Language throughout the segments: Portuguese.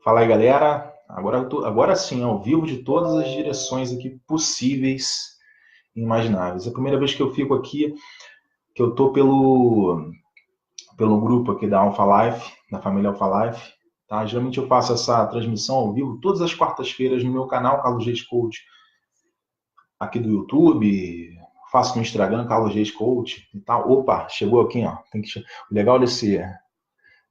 Fala aí, galera. Agora sim, ao vivo de todas as direções aqui possíveis e imagináveis. É a primeira vez que eu fico aqui, que eu tô pelo grupo aqui da Alpha Life, da família Alpha Life. Tá? Geralmente eu faço essa transmissão ao vivo todas as quartas-feiras no meu canal, Carlos Reis Coach, aqui do YouTube. Faço no Instagram, Carlos Reis Coach e tal. Opa, chegou aqui, ó. O legal de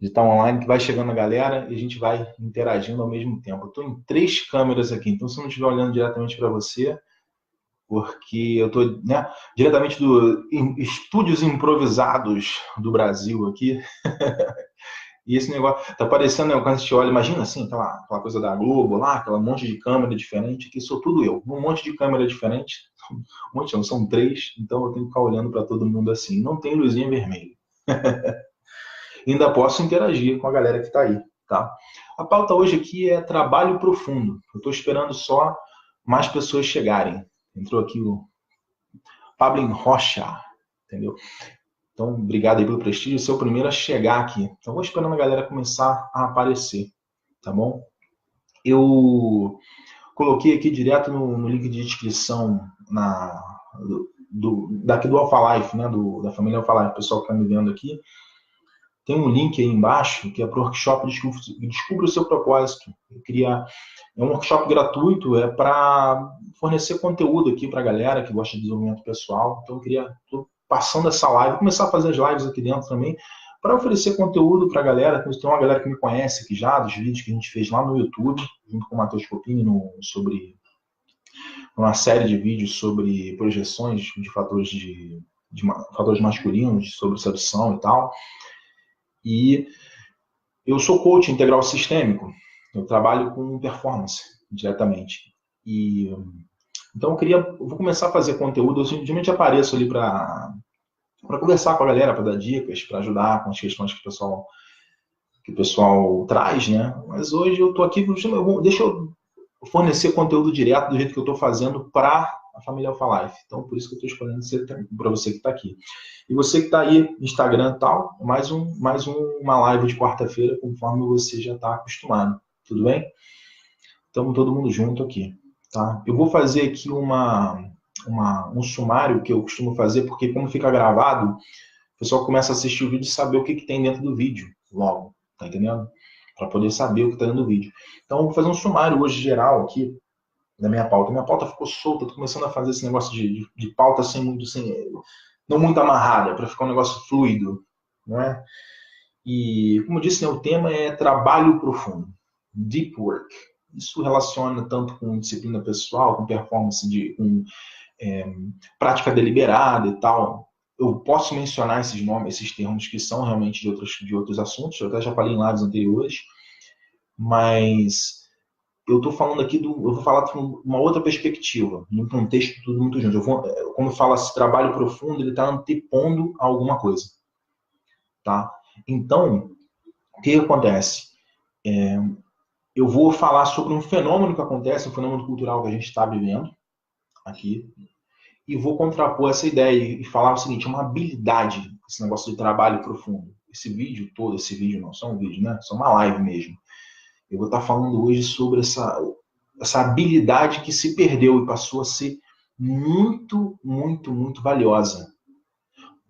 estar online, que vai chegando a galera e a gente vai interagindo ao mesmo tempo. Eu estou em três câmeras aqui, então se eu não estiver olhando diretamente para você, porque eu estou, né, diretamente do estúdios improvisados do Brasil aqui, e esse negócio tá parecendo, né, quando a gente olha, imagina assim, aquela coisa da Globo lá, aquela monte de câmera diferente, aqui sou tudo eu, um monte de câmera diferente, um monte não, são três, então eu tenho que ficar olhando para todo mundo assim, não tem luzinha vermelha. Ainda posso interagir com a galera que está aí, tá? A pauta hoje aqui é trabalho profundo. Eu estou esperando só mais pessoas chegarem. Entrou aqui o Pablo Rocha, entendeu? Então, obrigado aí pelo prestígio. Você é o primeiro a chegar aqui. Então, vou esperando a galera começar a aparecer, tá bom? Eu coloquei aqui direto no link de inscrição daqui do Alpha Life, né? Da família Alpha Life, o pessoal que está me vendo aqui. Tem um link aí embaixo que é para o workshop Descubra o seu propósito. É um workshop gratuito, é para fornecer conteúdo aqui para a galera que gosta de desenvolvimento pessoal. Então, estou passando essa live, começar a fazer as lives aqui dentro também, para oferecer conteúdo para a galera. Tem uma galera que me conhece aqui já, dos vídeos que a gente fez lá no YouTube, junto com o Matheus Copini, sobre uma série de vídeos sobre projeções de fatores masculinos, sobre sedução e tal. E eu sou coach integral sistêmico. Eu trabalho com performance diretamente. Então eu vou começar a fazer conteúdo. Eu simplesmente apareço ali para conversar com a galera, para dar dicas, para ajudar com as questões que o pessoal traz, né? Mas hoje eu estou aqui, deixa eu fornecer conteúdo direto do jeito que eu estou fazendo para a família Alpha Life. Então, por isso que eu estou escolhendo para você que está aqui. E você que está aí no Instagram e tal, mais uma live de quarta-feira, conforme você já está acostumado. Tudo bem? Estamos todo mundo junto aqui. Tá? Eu vou fazer aqui um sumário que eu costumo fazer, porque como fica gravado, o pessoal começa a assistir o vídeo e saber o que tem dentro do vídeo logo. Tá entendendo? Para poder saber o que está dentro do vídeo. Então, eu vou fazer um sumário hoje geral aqui da minha pauta. Minha pauta ficou solta, tô começando a fazer esse negócio de pauta não muito amarrada, para ficar um negócio fluido, não é? E, como eu disse, né, o tema é trabalho profundo, deep work. Isso relaciona tanto com disciplina pessoal, com performance, com prática deliberada e tal. Eu posso mencionar esses nomes, esses termos que são realmente de outros assuntos, eu até já falei em lives anteriores, mas eu estou falando aqui eu vou falar de uma outra perspectiva, num contexto tudo muito junto. Quando fala esse trabalho profundo, ele está antepondo a alguma coisa, tá? Então, o que acontece? Eu vou falar sobre um fenômeno que acontece, um fenômeno cultural que a gente está vivendo aqui, e vou contrapor essa ideia e falar o seguinte: uma habilidade, esse negócio de trabalho profundo. Esse vídeo não, só um vídeo, né? Só uma live mesmo. Eu vou estar falando hoje sobre essa habilidade que se perdeu e passou a ser muito, muito, muito valiosa.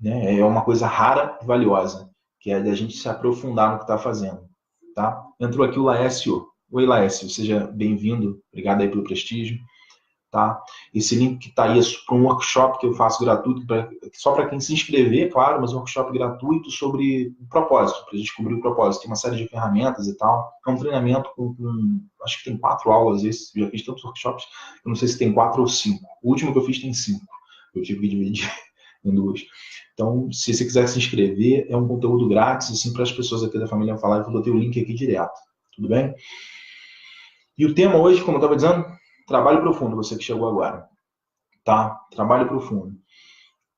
Né? É uma coisa rara e valiosa, que é da gente se aprofundar no que está fazendo. Tá? Entrou aqui o Laércio. Oi, Laércio, seja bem-vindo. Obrigado aí pelo prestígio. Tá? Esse link que está aí é para um workshop que eu faço gratuito, só para quem se inscrever, claro, mas um workshop gratuito sobre o propósito, para descobrir o propósito. Tem uma série de ferramentas e tal. É um treinamento acho que tem 4 aulas esse. Eu já fiz tantos workshops, eu não sei se tem 4 ou 5. O último que eu fiz tem 5. Eu tive que dividir em 2. Então, se você quiser se inscrever, é um conteúdo grátis, assim, para as pessoas aqui da família falar, eu vou botar o link aqui direto. Tudo bem? E o tema hoje, como eu estava dizendo, trabalho profundo, você que chegou agora. Tá? Trabalho profundo.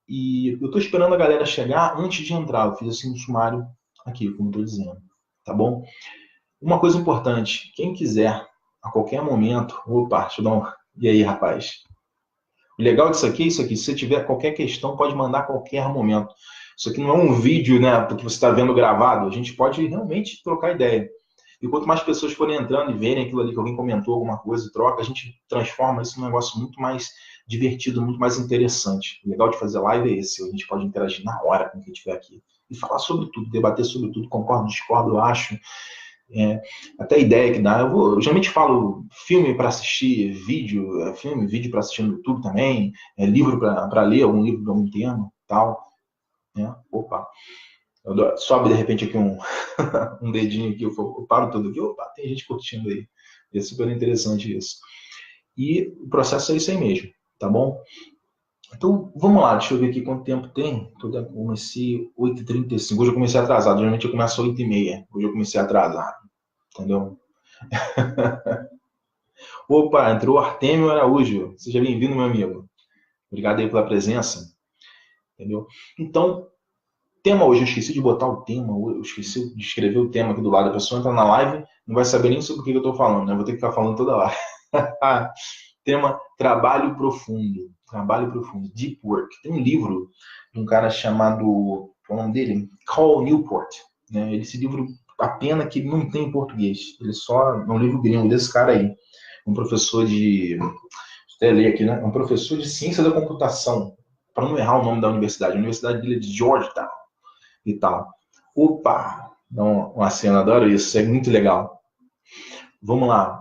E eu estou esperando a galera chegar antes de entrar. Eu fiz assim um sumário aqui, como estou dizendo. Tá bom? Uma coisa importante. Quem quiser, a qualquer momento... Opa, deixa eu dar um... E aí, rapaz? O legal disso aqui é isso aqui. Se você tiver qualquer questão, pode mandar a qualquer momento. Isso aqui não é um vídeo, né, porque você está vendo gravado. A gente pode realmente trocar ideia. E quanto mais pessoas forem entrando e verem aquilo ali que alguém comentou, alguma coisa, troca, a gente transforma isso num negócio muito mais divertido, muito mais interessante. O legal de fazer live é esse, a gente pode interagir na hora com quem estiver aqui. E falar sobre tudo, debater sobre tudo, concordo, discordo, eu acho. Até a ideia que dá. Eu geralmente falo filme para assistir, vídeo para assistir no YouTube também, livro para ler, algum livro de algum tema, tal. Opa, sobe de repente aqui um dedinho aqui, eu paro tudo aqui, opa, tem gente curtindo aí. É super interessante isso. E o processo é isso aí mesmo, tá bom? Então, vamos lá, deixa eu ver aqui quanto tempo tem. Eu comecei 8h35, hoje eu comecei atrasado, geralmente eu começo às 8h30, hoje eu comecei atrasado, entendeu? Opa, entrou Artêmio Araújo, seja bem-vindo, meu amigo. Obrigado aí pela presença, entendeu? Então, tema hoje, eu esqueci de botar o tema, eu esqueci de escrever o tema aqui do lado. A pessoa entra na live, não vai saber nem sobre o que eu estou falando, né? Vou ter que ficar falando toda hora. Tema trabalho profundo. Trabalho profundo. Deep Work. Tem um livro de um cara chamado, qual é o nome dele? Cal Newport. Né? Esse livro, a pena que não tem em português. Ele só é um livro gringo desse cara aí. Um professor de... Deixa eu até ler aqui, né? Um professor de ciência da computação. Para não errar o nome da universidade. A universidade dele é de Georgetown e tal. Opa! Então, uma cena, adoro isso. É muito legal. Vamos lá.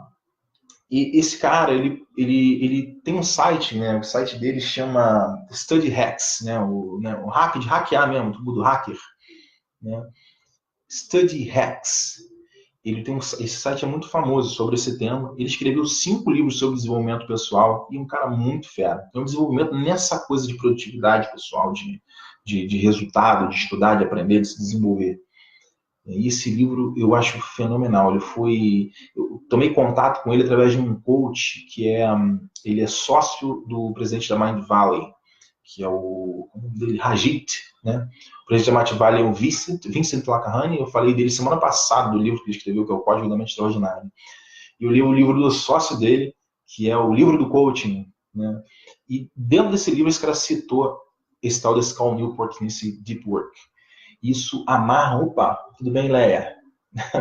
E esse cara, ele tem um site, né? O site dele chama Study Hacks, né? O hack de hackear mesmo, tudo do hacker, né? Study Hacks. Esse site é muito famoso sobre esse tema. Ele escreveu 5 livros sobre desenvolvimento pessoal e um cara muito fera. Então, desenvolvimento nessa coisa de produtividade pessoal, de resultado, de estudar, de aprender, de se desenvolver. E esse livro eu acho fenomenal. Eu tomei contato com ele através de um coach ele é sócio do presidente da Mind Valley, que é o nome dele, Rajit, né? O presidente da Mind Valley é o Vincent Lakhani. Eu falei dele semana passada do livro que ele escreveu, que é o Código da Mente Extraordinária. E eu li o livro do sócio dele, que é o livro do coaching, né? E dentro desse livro esse cara citou esse tal desse Cal Newport nesse Deep Work. Isso amarra. Opa, tudo bem, Leia?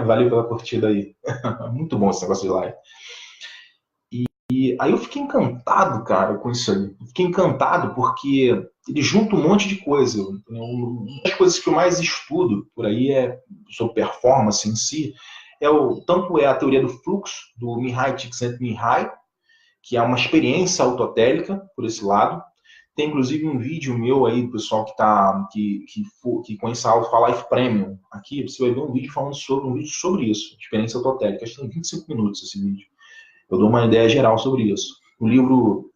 Valeu pela curtida aí. Muito bom esse negócio de live. E aí eu fiquei encantado, cara, com isso aí. Eu fiquei encantado porque ele junta um monte de coisa. Uma das coisas que eu mais estudo por aí sobre performance em si, tanto é a teoria do fluxo, do Mihai Csikszentmihalyi, que é uma experiência autotélica, por esse lado. Tem inclusive um vídeo meu aí do pessoal que conhece a Alpha Life Premium. Aqui você vai ver um vídeo falando sobre isso, experiência autotélica. Acho que tem 25 minutos esse vídeo. Eu dou uma ideia geral sobre isso. O livro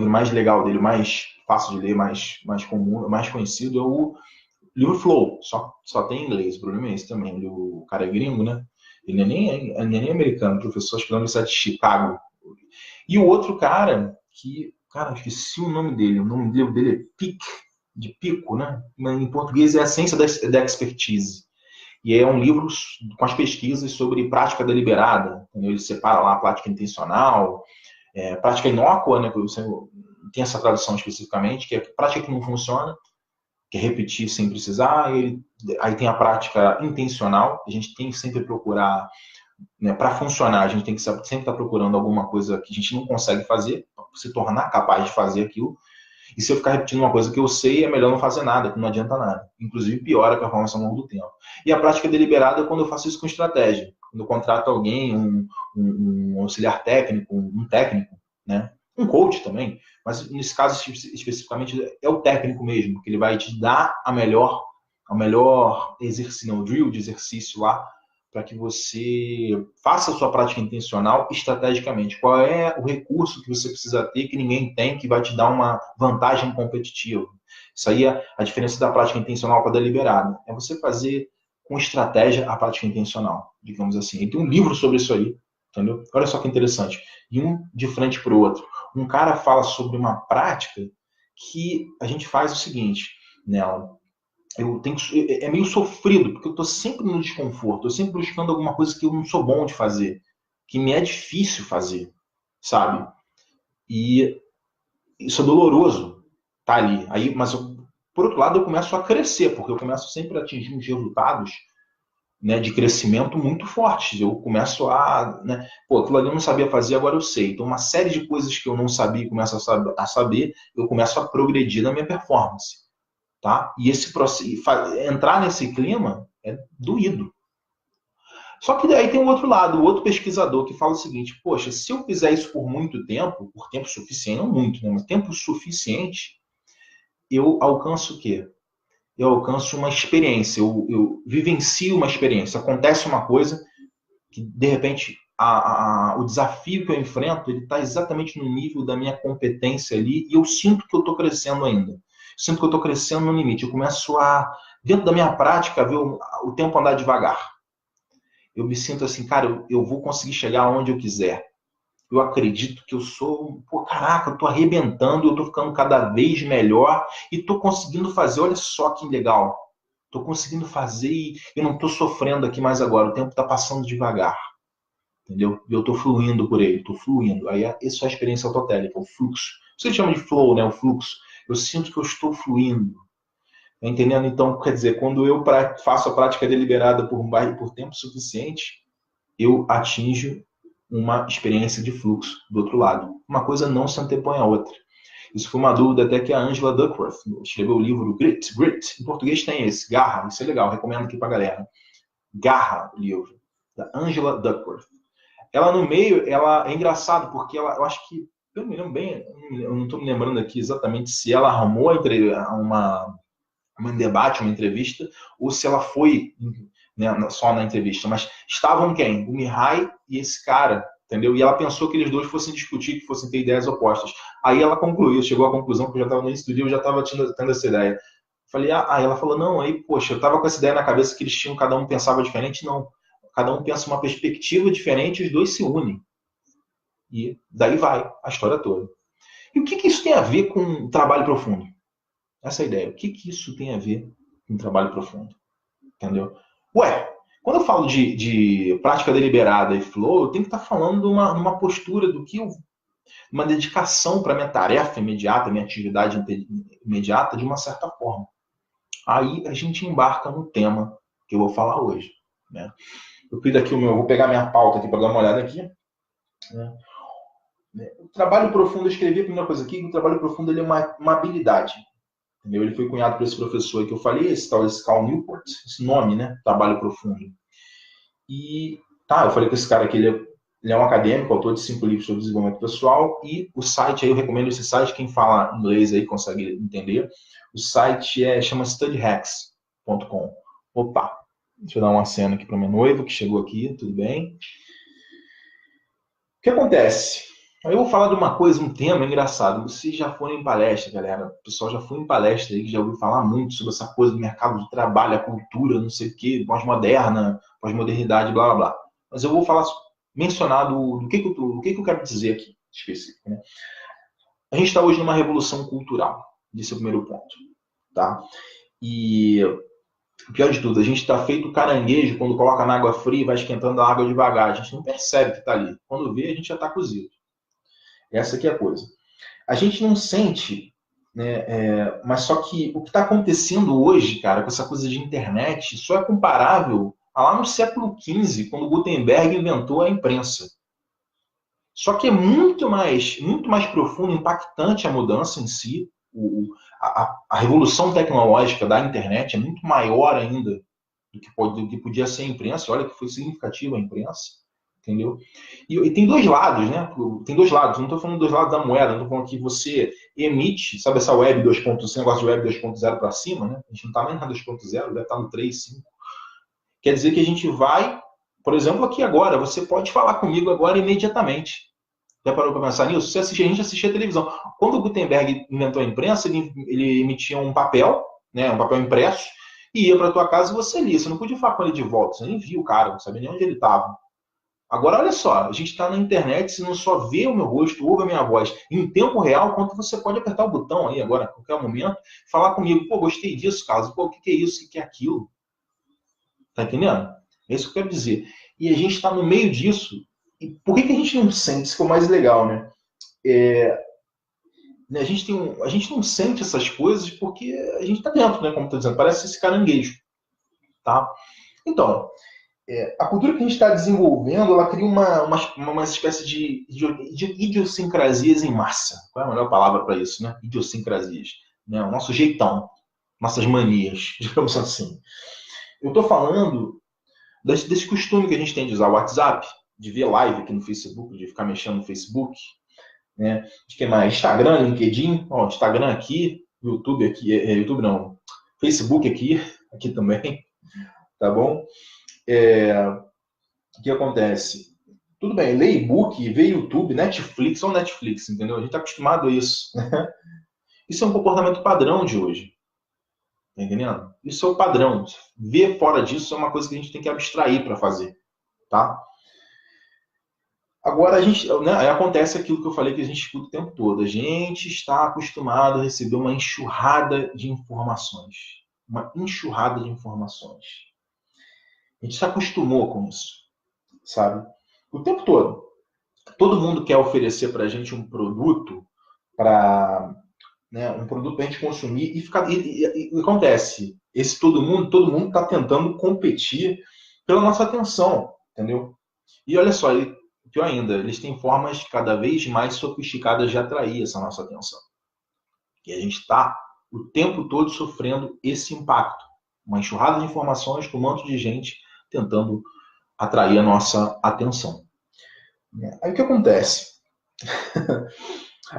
mais legal dele, mais fácil de ler, mais comum, mais conhecido é o livro Flow. Só tem em inglês, o problema é esse também. O cara é gringo, né? Ele não é nem americano, professor acho que da Universidade de Chicago. E o outro cara eu esqueci o nome dele. O nome dele é de pico, né? Em português é a ciência da expertise. E é um livro com as pesquisas sobre prática deliberada. Ele separa lá a prática intencional, prática inócua, né? Você tem essa tradução especificamente, que é prática que não funciona, que é repetir sem precisar. Aí tem a prática intencional, a gente tem que sempre procurar, né, para funcionar, a gente tem que sempre estar procurando alguma coisa que a gente não consegue fazer, para se tornar capaz de fazer aquilo. E se eu ficar repetindo uma coisa que eu sei, é melhor não fazer nada, que não adianta nada. Inclusive, piora a performance ao longo do tempo. E a prática deliberada é quando eu faço isso com estratégia. Quando eu contrato alguém, um auxiliar técnico, um técnico, né? Um coach também. Mas nesse caso, especificamente, é o técnico mesmo, que ele vai te dar a melhor exercício, o drill de exercício lá, para que você faça a sua prática intencional estrategicamente. Qual é o recurso que você precisa ter que ninguém tem, que vai te dar uma vantagem competitiva? Isso aí é a diferença da prática intencional para a deliberada. É você fazer com estratégia a prática intencional, digamos assim. E tem um livro sobre isso aí, entendeu? Olha só que interessante. E um de frente para o outro. Um cara fala sobre uma prática que a gente faz o seguinte nela. É meio sofrido, porque eu estou sempre no desconforto, eu sempre buscando alguma coisa que eu não sou bom de fazer, que me é difícil fazer, sabe? E isso é doloroso, tá ali. Por outro lado, eu começo a crescer, porque eu começo sempre a atingir uns resultados né, de crescimento muito fortes. Eu começo a... Né, pô, aquilo ali eu não sabia fazer, agora eu sei. Então, uma série de coisas que eu não sabia e começo a saber, eu começo a progredir na minha performance. Tá? E esse processo, entrar nesse clima é doído. Só que daí tem um outro lado, o outro pesquisador que fala o seguinte, poxa, se eu fizer isso por muito tempo, por tempo suficiente, não muito, né, mas tempo suficiente, eu alcanço o quê? Eu alcanço uma experiência, eu vivencio uma experiência. Acontece uma coisa que, de repente, o desafio que eu enfrento, ele está exatamente no nível da minha competência ali, e eu sinto que eu estou crescendo ainda. Sinto que eu estou crescendo no limite. Eu começo a, dentro da minha prática, ver o tempo andar devagar. Eu me sinto assim, cara, eu vou conseguir chegar onde eu quiser. Eu acredito que eu sou, pô, caraca, eu tô arrebentando, eu tô ficando cada vez melhor e tô conseguindo fazer, olha só que legal. Tô conseguindo fazer e eu não tô sofrendo aqui mais agora, o tempo tá passando devagar, entendeu? E eu tô fluindo por ele, tô fluindo. Aí isso é a experiência autotélica, o fluxo. Você chama de flow, né, o fluxo. Eu sinto que eu estou fluindo. Tá entendendo? Então, quer dizer, quando eu faço a prática deliberada por tempo suficiente, eu atinjo uma experiência de fluxo do outro lado. Uma coisa não se antepõe à outra. Isso foi uma dúvida até que a Angela Duckworth escreveu o livro Grit. Grit. Em português tem esse, Garra. Isso é legal, recomendo aqui pra galera. Garra, o livro, da Angela Duckworth. Ela no meio, ela é engraçado, porque ela, eu acho que, eu não me lembro bem, eu não estou me lembrando aqui exatamente se ela arrumou um debate, uma entrevista, ou se ela foi, né, só na entrevista, mas estavam quem? O Mihai e esse cara, entendeu? E ela pensou que eles dois fossem discutir, que fossem ter ideias opostas. Aí ela concluiu, chegou à conclusão que eu já estava no início do dia, eu já estava tendo essa ideia. Falei, aí ela falou, não, aí, poxa, eu estava com essa ideia na cabeça que eles tinham, cada um pensava diferente, não. Cada um pensa uma perspectiva diferente e os dois se unem. E daí vai a história toda. E o que isso tem a ver com trabalho profundo? Essa é a ideia. O que isso tem a ver com trabalho profundo? Entendeu? Ué, quando eu falo de prática deliberada e flow, eu tenho que estar falando de uma postura do que uma dedicação para minha tarefa imediata, minha atividade imediata, de uma certa forma. Aí a gente embarca no tema que eu vou falar hoje. Né? Eu fiz aqui vou pegar minha pauta aqui para dar uma olhada aqui. Né? O trabalho profundo, eu escrevi a primeira coisa aqui, que o trabalho profundo ele é uma habilidade. Entendeu? Ele foi cunhado por esse professor que eu falei, esse tal desse Cal Newport, esse nome, né? Trabalho profundo. E eu falei que esse cara aqui, ele é um acadêmico, autor de 5 livros sobre desenvolvimento pessoal, e o site aí, eu recomendo esse site, quem fala inglês aí consegue entender. O site chama studyhacks.com. Opa, deixa eu dar uma cena aqui para minha noiva, que chegou aqui, tudo bem? O que acontece? Aí eu vou falar de uma coisa, um tema engraçado. Vocês já foram em palestra, galera. O pessoal já foi em palestra aí, que já ouviu falar muito sobre essa coisa do mercado de trabalho, a cultura, não sei o quê, pós-moderna, pós-modernidade, blá, blá, blá. Mas eu vou falar, mencionar do que eu quero dizer aqui, específico. Né? A gente está hoje numa revolução cultural. Esse é o primeiro ponto. Tá? E o pior de tudo, a gente está feito caranguejo quando coloca na água fria e vai esquentando a água devagar. A gente não percebe que está ali. Quando vê, a gente já está cozido. Essa aqui é a coisa. A gente não sente, né, mas só que o que está acontecendo hoje, cara, com essa coisa de internet, só é comparável a lá no século XV, quando Gutenberg inventou a imprensa. Só que é muito mais profundo, impactante a mudança em si. A revolução tecnológica da internet é muito maior ainda do que podia ser a imprensa. Olha que foi significativa a imprensa. Entendeu? E tem dois lados, né? Tem dois lados. Não estou falando dos lados da moeda, não estou falando que você emite, sabe essa web 2.0, esse negócio de web 2.0 para cima, né? A gente não está nem na 2.0, deve estar no 3, 5. Quer dizer que a gente vai, por exemplo, aqui agora, você pode falar comigo agora imediatamente. Já parou para pensar nisso? A gente assistia a televisão. Quando o Gutenberg inventou a imprensa, ele emitia um papel, né, um papel impresso, e ia para tua casa e você lia. Você não podia falar com ele de volta, você nem via o cara, não sabia nem onde ele estava. Agora, olha só, a gente está na internet, você não só vê o meu rosto, ouve a minha voz em tempo real, quanto você pode apertar o botão aí agora, a qualquer momento, falar comigo, pô, gostei disso, Carlos, pô, o que é isso, o que é aquilo? Tá entendendo? É isso que eu quero dizer. E a gente está no meio disso, e por que a gente não sente? Isso que é o mais legal, né? A gente não sente essas coisas porque a gente está dentro, né? Como estou dizendo, parece esse caranguejo, tá? Então, a cultura que a gente está desenvolvendo, ela cria uma espécie de idiosincrasias em massa. Qual é a melhor palavra para isso, né? Idiosincrasias. Né? O nosso jeitão, nossas manias, digamos assim. Eu estou falando desse costume que a gente tem de usar o WhatsApp, de ver live aqui no Facebook, de ficar mexendo no Facebook, né? De que mais? Instagram, LinkedIn, ó, Instagram aqui, YouTube aqui, YouTube não, Facebook aqui também, tá bom? O que acontece? Tudo bem, lê e-book, vê YouTube, Netflix, ou Netflix, entendeu? A gente está acostumado a isso. Isso é um comportamento padrão de hoje. Tá entendendo? Isso é o padrão. Ver fora disso é uma coisa que a gente tem que abstrair para fazer. Tá? Agora, acontece aquilo que eu falei que a gente escuta o tempo todo. A gente está acostumado a receber uma enxurrada de informações. Uma enxurrada de informações. A gente se acostumou com isso. Sabe? O tempo todo. Todo mundo quer oferecer para a gente um produto para um produto para a gente consumir e acontece. Todo mundo está tentando competir pela nossa atenção, entendeu? E olha só, pior ainda, eles têm formas cada vez mais sofisticadas de atrair essa nossa atenção. E a gente está o tempo todo sofrendo esse impacto. Uma enxurrada de informações com um monte de gente tentando atrair a nossa atenção. Aí o que acontece?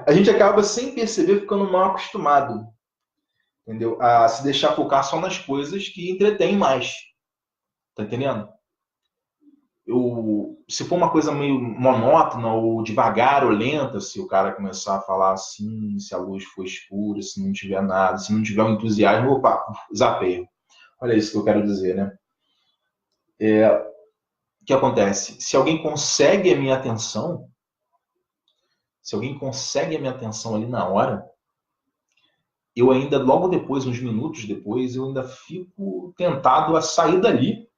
A gente acaba, sem perceber, ficando mal acostumado, entendeu? A se deixar focar só nas coisas que entretêm mais. Tá entendendo? Se for uma coisa meio monótona, ou devagar, ou lenta, se o cara começar a falar assim, se a luz for escura, se não tiver nada, se não tiver um entusiasmo, opa, zapeio. Olha isso que eu quero dizer, né? O que acontece? Se alguém consegue a minha atenção, ali na hora, eu ainda, logo depois, uns minutos depois, eu ainda fico tentado a sair dali,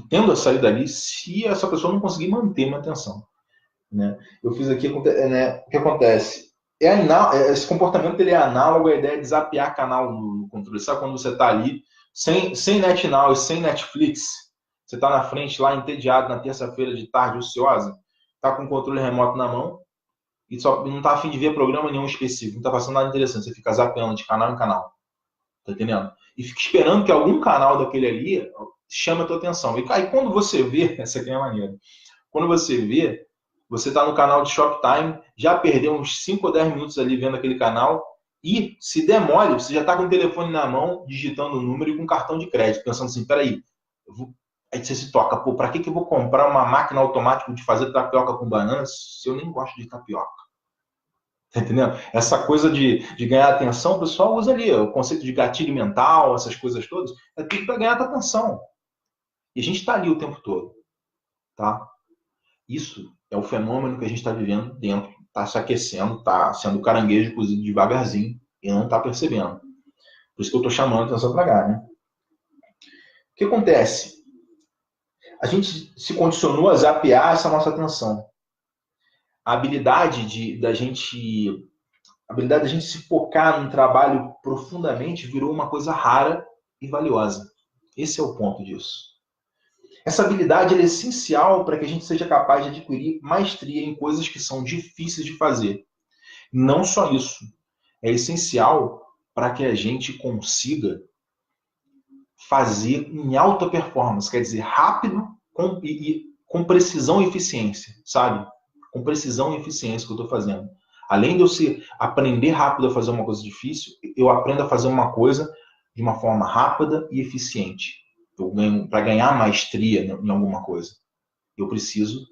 tendo a sair dali, se essa pessoa não conseguir manter minha atenção. Né? Eu fiz aqui, né, o que acontece? Esse comportamento ele é análogo à ideia de zapear canal no controle. Sabe quando você está ali, sem NetNow e sem Netflix, você está na frente lá, entediado, na terça-feira de tarde, ociosa, está com o controle remoto na mão, e só não está a fim de ver programa nenhum específico, não está passando nada interessante, você fica zapeando de canal em canal. Tá entendendo? E fica esperando que algum canal daquele ali chame a tua atenção. E aí quando você vê, essa aqui é a maneira, quando você vê, você está no canal de Shoptime, já perdeu uns 5 ou 10 minutos ali vendo aquele canal, e se der mole, você já está com o telefone na mão, digitando o número e com cartão de crédito, pensando assim, peraí, aí você se toca, pô, para que eu vou comprar uma máquina automática de fazer tapioca com banana se eu nem gosto de tapioca? Tá entendendo? Essa coisa de ganhar atenção, o pessoal usa ali, o conceito de gatilho mental, essas coisas todas, é tudo para ganhar atenção. E a gente está ali o tempo todo. Tá? Isso é o fenômeno que a gente está vivendo dentro, está se aquecendo, está sendo caranguejo cozido devagarzinho e não está percebendo. Por isso que eu estou chamando a atenção para cá. Né? O que acontece? A gente se condicionou a zapear essa nossa atenção. A habilidade da gente se focar num trabalho profundamente virou uma coisa rara e valiosa. Esse é o ponto disso. Essa habilidade é essencial para que a gente seja capaz de adquirir maestria em coisas que são difíceis de fazer. Não só isso. É essencial para que a gente consiga fazer em alta performance, quer dizer, rápido com precisão e eficiência, sabe? Com precisão e eficiência que eu estou fazendo. Além de eu aprender rápido a fazer uma coisa difícil, eu aprendo a fazer uma coisa de uma forma rápida e eficiente. Para ganhar maestria em alguma coisa, eu preciso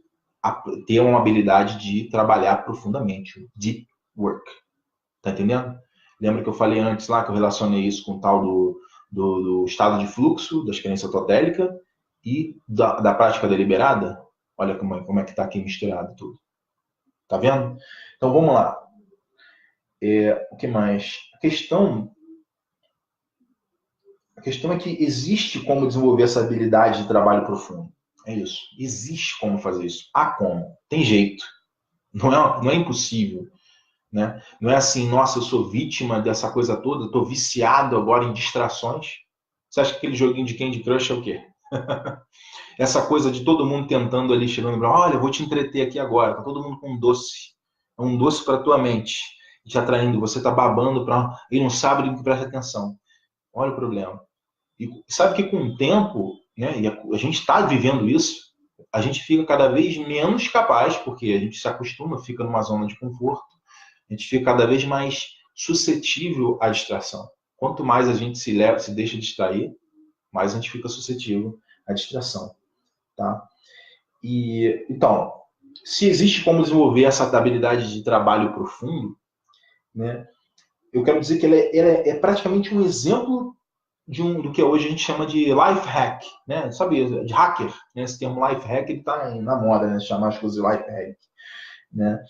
ter uma habilidade de trabalhar profundamente. Deep work. Tá entendendo? Lembra que eu falei antes lá, que eu relacionei isso com o tal do estado de fluxo, da experiência totélica e da prática deliberada? Olha como é que está aqui misturado tudo. Tá vendo? Então vamos lá. O que mais? A questão é que existe como desenvolver essa habilidade de trabalho profundo. É isso. Existe como fazer isso. Há como. Tem jeito. Não é impossível. Né? Não é assim, nossa, eu sou vítima dessa coisa toda, estou viciado agora em distrações. Você acha que aquele joguinho de Candy Crush é o quê? Essa coisa de todo mundo tentando ali, chegando para, olha, eu vou te entreter aqui agora, tá todo mundo com um doce para tua mente, te atraindo, você tá babando para e não sabe do que presta atenção. Olha o problema. E sabe que com o tempo, né, e a gente está vivendo isso, a gente fica cada vez menos capaz, porque a gente se acostuma, fica numa zona de conforto, a gente fica cada vez mais suscetível à distração. Quanto mais a gente se deixa distrair, mais a gente fica suscetível à distração. Tá? E, então, se existe como desenvolver essa habilidade de trabalho profundo, né, eu quero dizer que ela é praticamente um exemplo do que hoje a gente chama de life hack, né? Sabe, de hacker, né? Esse termo life hack está na moda, né? Chamar as coisas de life hack, né?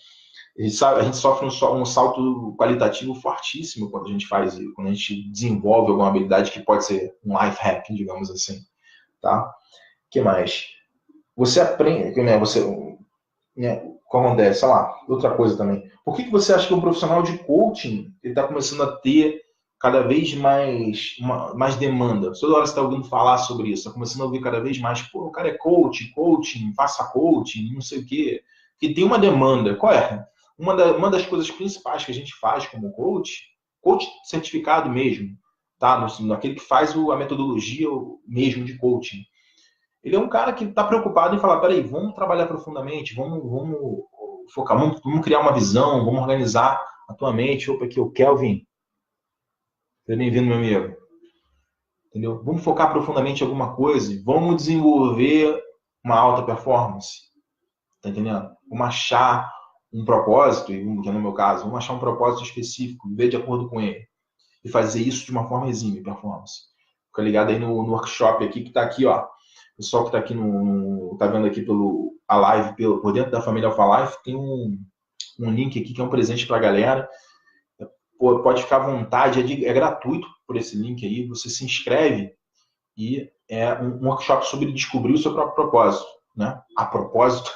A gente sofre um salto qualitativo fortíssimo quando a gente quando a gente desenvolve alguma habilidade que pode ser um life hack, digamos assim, tá? O que mais? Você aprende, né? Né? Como acontece, sei lá, outra coisa também. Por que você acha que um profissional de coaching ele está começando a ter cada vez mais demanda? Toda hora você está ouvindo falar sobre isso, está começando a ouvir cada vez mais, pô, o cara é coaching, faça coaching, não sei o quê. Que tem uma demanda. Qual é? Uma das coisas principais que a gente faz como coach certificado mesmo, tá? Naquele que faz a metodologia mesmo de coaching. Ele é um cara que está preocupado em falar, peraí, vamos trabalhar profundamente, vamos focar, vamos criar uma visão, vamos organizar a tua mente. Opa, aqui, o Kelvin. Seja bem-vindo, meu amigo. Entendeu? Vamos focar profundamente em alguma coisa, vamos desenvolver uma alta performance. Tá entendendo? Vamos achar um propósito, que é no meu caso, vamos achar um propósito específico, viver de acordo com ele. E fazer isso de uma forma exímia, performance. Fica ligado aí no workshop aqui, que está aqui, ó. O pessoal que está aqui tá vendo aqui a live por dentro da família Alpha Life, tem um link aqui que é um presente para a galera. Pode ficar à vontade, é gratuito por esse link aí. Você se inscreve e é um workshop sobre descobrir o seu próprio propósito. Né? A propósito,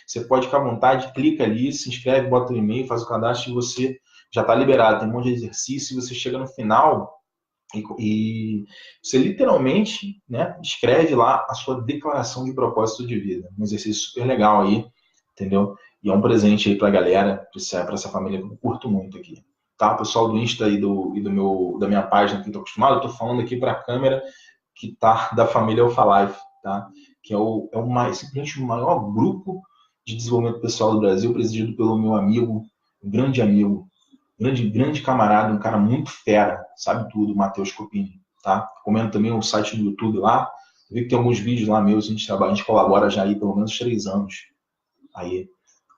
você pode ficar à vontade, clica ali, se inscreve, bota o e-mail, faz o cadastro e você já está liberado. Tem um monte de exercício e você chega no final e você literalmente, né, escreve lá a sua declaração de propósito de vida. Um exercício super legal aí, entendeu? E é um presente aí pra galera, para essa família que eu curto muito aqui. Tá? O pessoal do Insta e da minha página que eu tô acostumado, eu tô falando aqui para a câmera que tá da família Alpha Life, tá? Que simplesmente o maior grupo de desenvolvimento pessoal do Brasil, presidido pelo meu amigo, um grande amigo, grande camarada, um cara muito fera, sabe tudo, Matheus Copini, tá? Comendo também o site do YouTube lá, eu vi que tem alguns vídeos lá meus, a gente colabora já aí pelo menos 3 anos. Aí,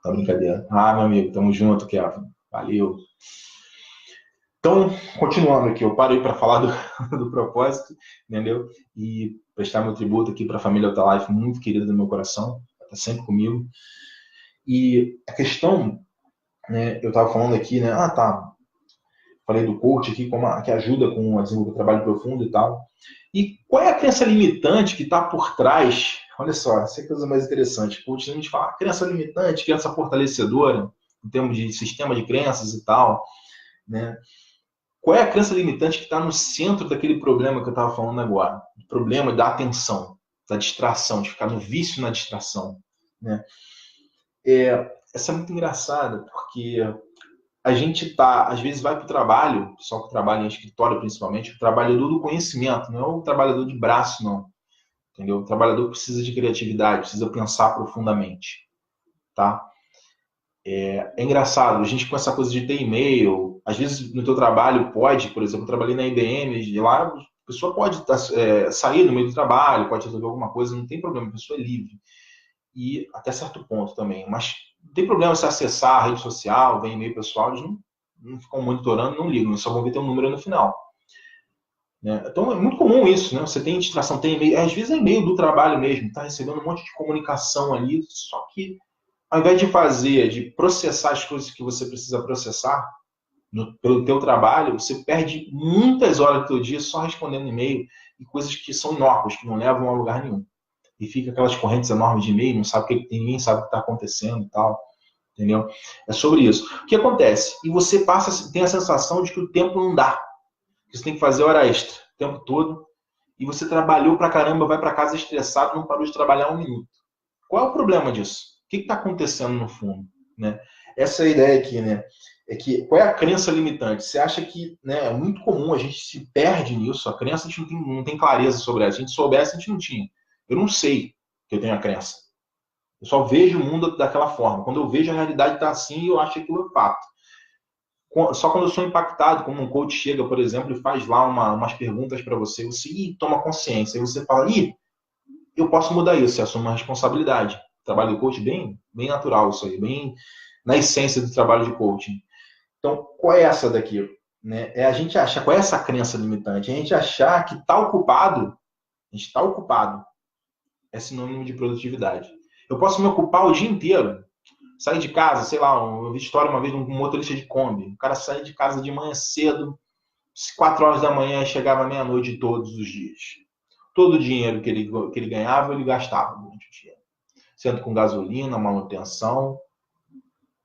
tá brincadeira. Ah, meu amigo, tamo junto, Kevin. Valeu. Então, continuando aqui, eu parei para falar do propósito, entendeu? E prestar meu tributo aqui para a família Alta Life, muito querida do meu coração, tá sempre comigo. E a questão, né, eu estava falando aqui, né? Falei do coach aqui, que ajuda com a desenvolver trabalho profundo e tal. E qual é a crença limitante que está por trás? Olha só, essa é a coisa mais interessante. Coach, a gente fala crença limitante, crença fortalecedora, em termos de sistema de crenças e tal, né? Qual é a crença limitante que está no centro daquele problema que eu estava falando agora? O problema da atenção, da distração, de ficar no vício na distração, né? Essa é muito engraçada, porque a gente às vezes vai para o trabalho, o pessoal que trabalha em escritório principalmente, o trabalhador do conhecimento, não é o trabalhador de braço, não. Entendeu? O trabalhador precisa de criatividade, precisa pensar profundamente, tá? É engraçado, a gente com essa coisa de ter e-mail, às vezes no teu trabalho pode, por exemplo, eu trabalhei na IBM, e lá a pessoa pode sair no meio do trabalho, pode resolver alguma coisa, não tem problema, a pessoa é livre. E até certo ponto também, mas não tem problema se acessar a rede social, vem e-mail pessoal, eles não ficam monitorando, não ligam, eles só vão ver teu número no final. Né? Então é muito comum isso, né? Você tem distração, tem e-mail, às vezes é e-mail do trabalho mesmo, está recebendo um monte de comunicação ali, só que ao invés de processar as coisas que você precisa processar pelo teu trabalho, você perde muitas horas do teu dia só respondendo e-mail e coisas que são inócuas, que não levam a lugar nenhum. E fica aquelas correntes enormes de e-mail, não sabe o que ninguém sabe o que está acontecendo e tal. Entendeu? É sobre isso. O que acontece? E você tem a sensação de que o tempo não dá. Que você tem que fazer hora extra o tempo todo e você trabalhou pra caramba, vai pra casa estressado, não parou de trabalhar um minuto. Qual é o problema disso? O que está acontecendo no fundo? Né? Essa é a ideia aqui, né? É que, qual é a crença limitante? Você acha que, né, é muito comum, a gente se perde nisso, a crença a gente não tem clareza sobre ela. Se a gente soubesse, a gente não tinha. Eu não sei que eu tenho a crença. Eu só vejo o mundo daquela forma. Quando eu vejo a realidade está assim, eu acho que aquilo é fato. Só quando eu sou impactado, como um coach chega, por exemplo, e faz lá umas perguntas para você, você toma consciência, aí você fala, eu posso mudar isso, você assume uma responsabilidade. Trabalho de coach bem natural isso aí, bem na essência do trabalho de coaching. Então, qual é essa daqui? Né? É a gente achar, qual é essa crença limitante? É a gente achar que a gente está ocupado, é sinônimo de produtividade. Eu posso me ocupar o dia inteiro, sair de casa, sei lá, eu vi história uma vez de um motorista de Kombi, o cara saía de casa de manhã cedo, 4 horas da manhã e chegava meia-noite todos os dias. Todo o dinheiro que ele ganhava, ele gastava durante o dia. Sendo com gasolina, manutenção,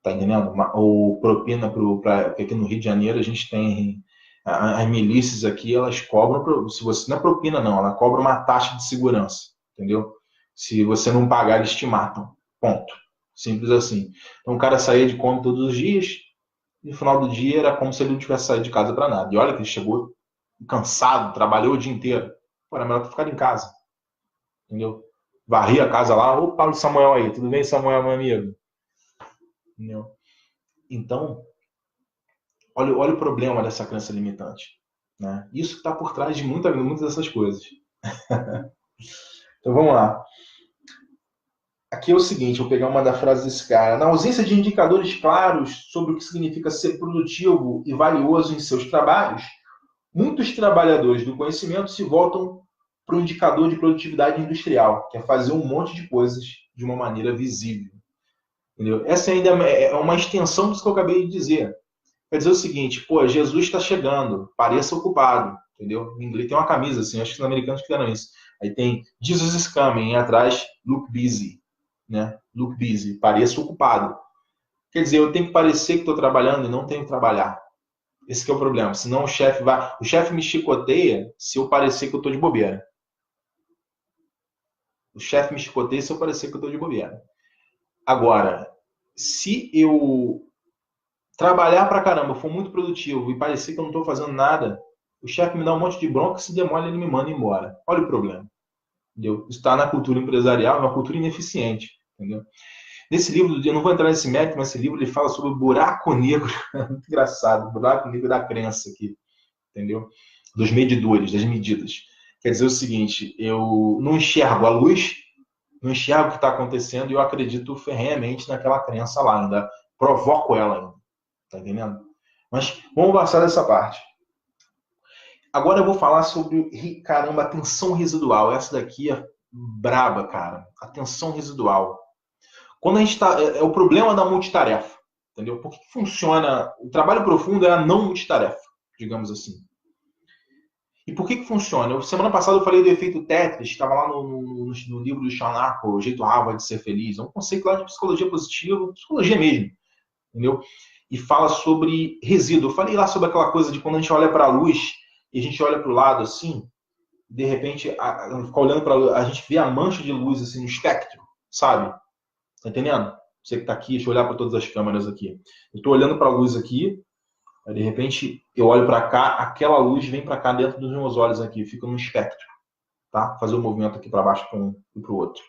tá entendendo? Ou propina porque aqui no Rio de Janeiro a gente tem as milícias aqui, elas cobram, se você não é propina não, ela cobra uma taxa de segurança, entendeu? Se você não pagar, eles te matam. Ponto. Simples assim. Então o cara saía de Kombi todos os dias, e no final do dia era como se ele não tivesse saído de casa para nada. E olha que ele chegou cansado, trabalhou o dia inteiro. Pô, era melhor ter ficado em casa, entendeu? Varri a casa lá, opa, o Samuel aí, tudo bem, Samuel, meu amigo? Entendeu? Então, olha o problema dessa crença limitante. Né? Isso está por trás de muitas dessas coisas. Então vamos lá. Aqui é o seguinte, vou pegar uma da frase desse cara. Na ausência de indicadores claros sobre o que significa ser produtivo e valioso em seus trabalhos, muitos trabalhadores do conhecimento se voltam para o indicador de produtividade industrial, que é fazer um monte de coisas de uma maneira visível. Entendeu? Essa ainda é uma extensão disso que eu acabei de dizer. Quer dizer o seguinte, pô, Jesus está chegando, pareça ocupado, entendeu? Em inglês tem uma camisa assim, acho que os americanos fizeram isso. Aí tem Jesus is coming, e atrás look busy, né? Look busy, pareça ocupado. Quer dizer, eu tenho que parecer que estou trabalhando e não tenho que trabalhar. Esse que é o problema. Senão o chefe me chicoteia se eu parecer que eu estou de bobeira. O chefe me chicoteia se eu parecer que eu estou de bobeira. Agora, se eu trabalhar pra caramba, for muito produtivo e parecer que eu não estou fazendo nada, o chefe me dá um monte de bronca, se demora ele me manda embora. Olha o problema. Entendeu? Isso está na cultura empresarial, é uma cultura ineficiente. Entendeu? Nesse livro, eu não vou entrar nesse mérito, mas esse livro ele fala sobre o buraco negro, muito engraçado, o buraco negro da crença aqui, entendeu? Dos medidores, das medidas. Quer dizer o seguinte, eu não enxergo a luz, não enxergo o que está acontecendo e eu acredito ferrenhamente naquela crença lá, ainda provoco ela ainda. Tá entendendo? Mas vamos passar dessa parte. Agora eu vou falar sobre, caramba, atenção residual. Essa daqui é braba, cara. Atenção residual. Quando a gente tá, é o problema da multitarefa. Entendeu? Por que funciona? O trabalho profundo é a não multitarefa, digamos assim. E por que funciona? Semana passada eu falei do efeito Tetris, que estava lá no livro do Sean Arco, O Jeito Harvard de Ser Feliz. É um conceito lá de psicologia positiva, psicologia mesmo. Entendeu? E fala sobre resíduo. Eu falei lá sobre aquela coisa de quando a gente olha para a luz e a gente olha para o lado assim, de repente, fica olhando para a luz, a gente vê a mancha de luz assim no espectro, sabe? Tá entendendo? Você que está aqui, deixa eu olhar para todas as câmeras aqui. Eu estou olhando para a luz aqui, aí de repente eu olho para cá, aquela luz vem para cá dentro dos meus olhos aqui, fica no espectro, tá? Fazer o movimento aqui para baixo para um e para o outro,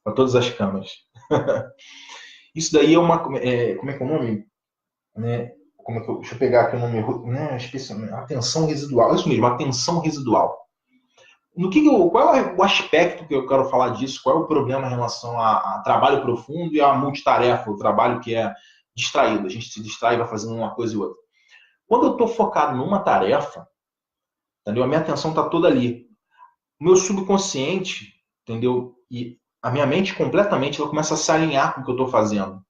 para todas as câmeras. Isso daí é uma, como é que é o nome? Né? Deixa eu pegar aqui o nome, né? Atenção residual. Isso mesmo, atenção residual. Qual é o aspecto que eu quero falar disso? Qual é o problema em relação a trabalho profundo e a multitarefa, o trabalho que é distraído? A gente se distrai e vai fazendo uma coisa e outra. Quando eu estou focado numa tarefa, entendeu? A minha atenção está toda ali. O meu subconsciente, entendeu? E a minha mente completamente, ela começa a se alinhar com o que eu estou fazendo.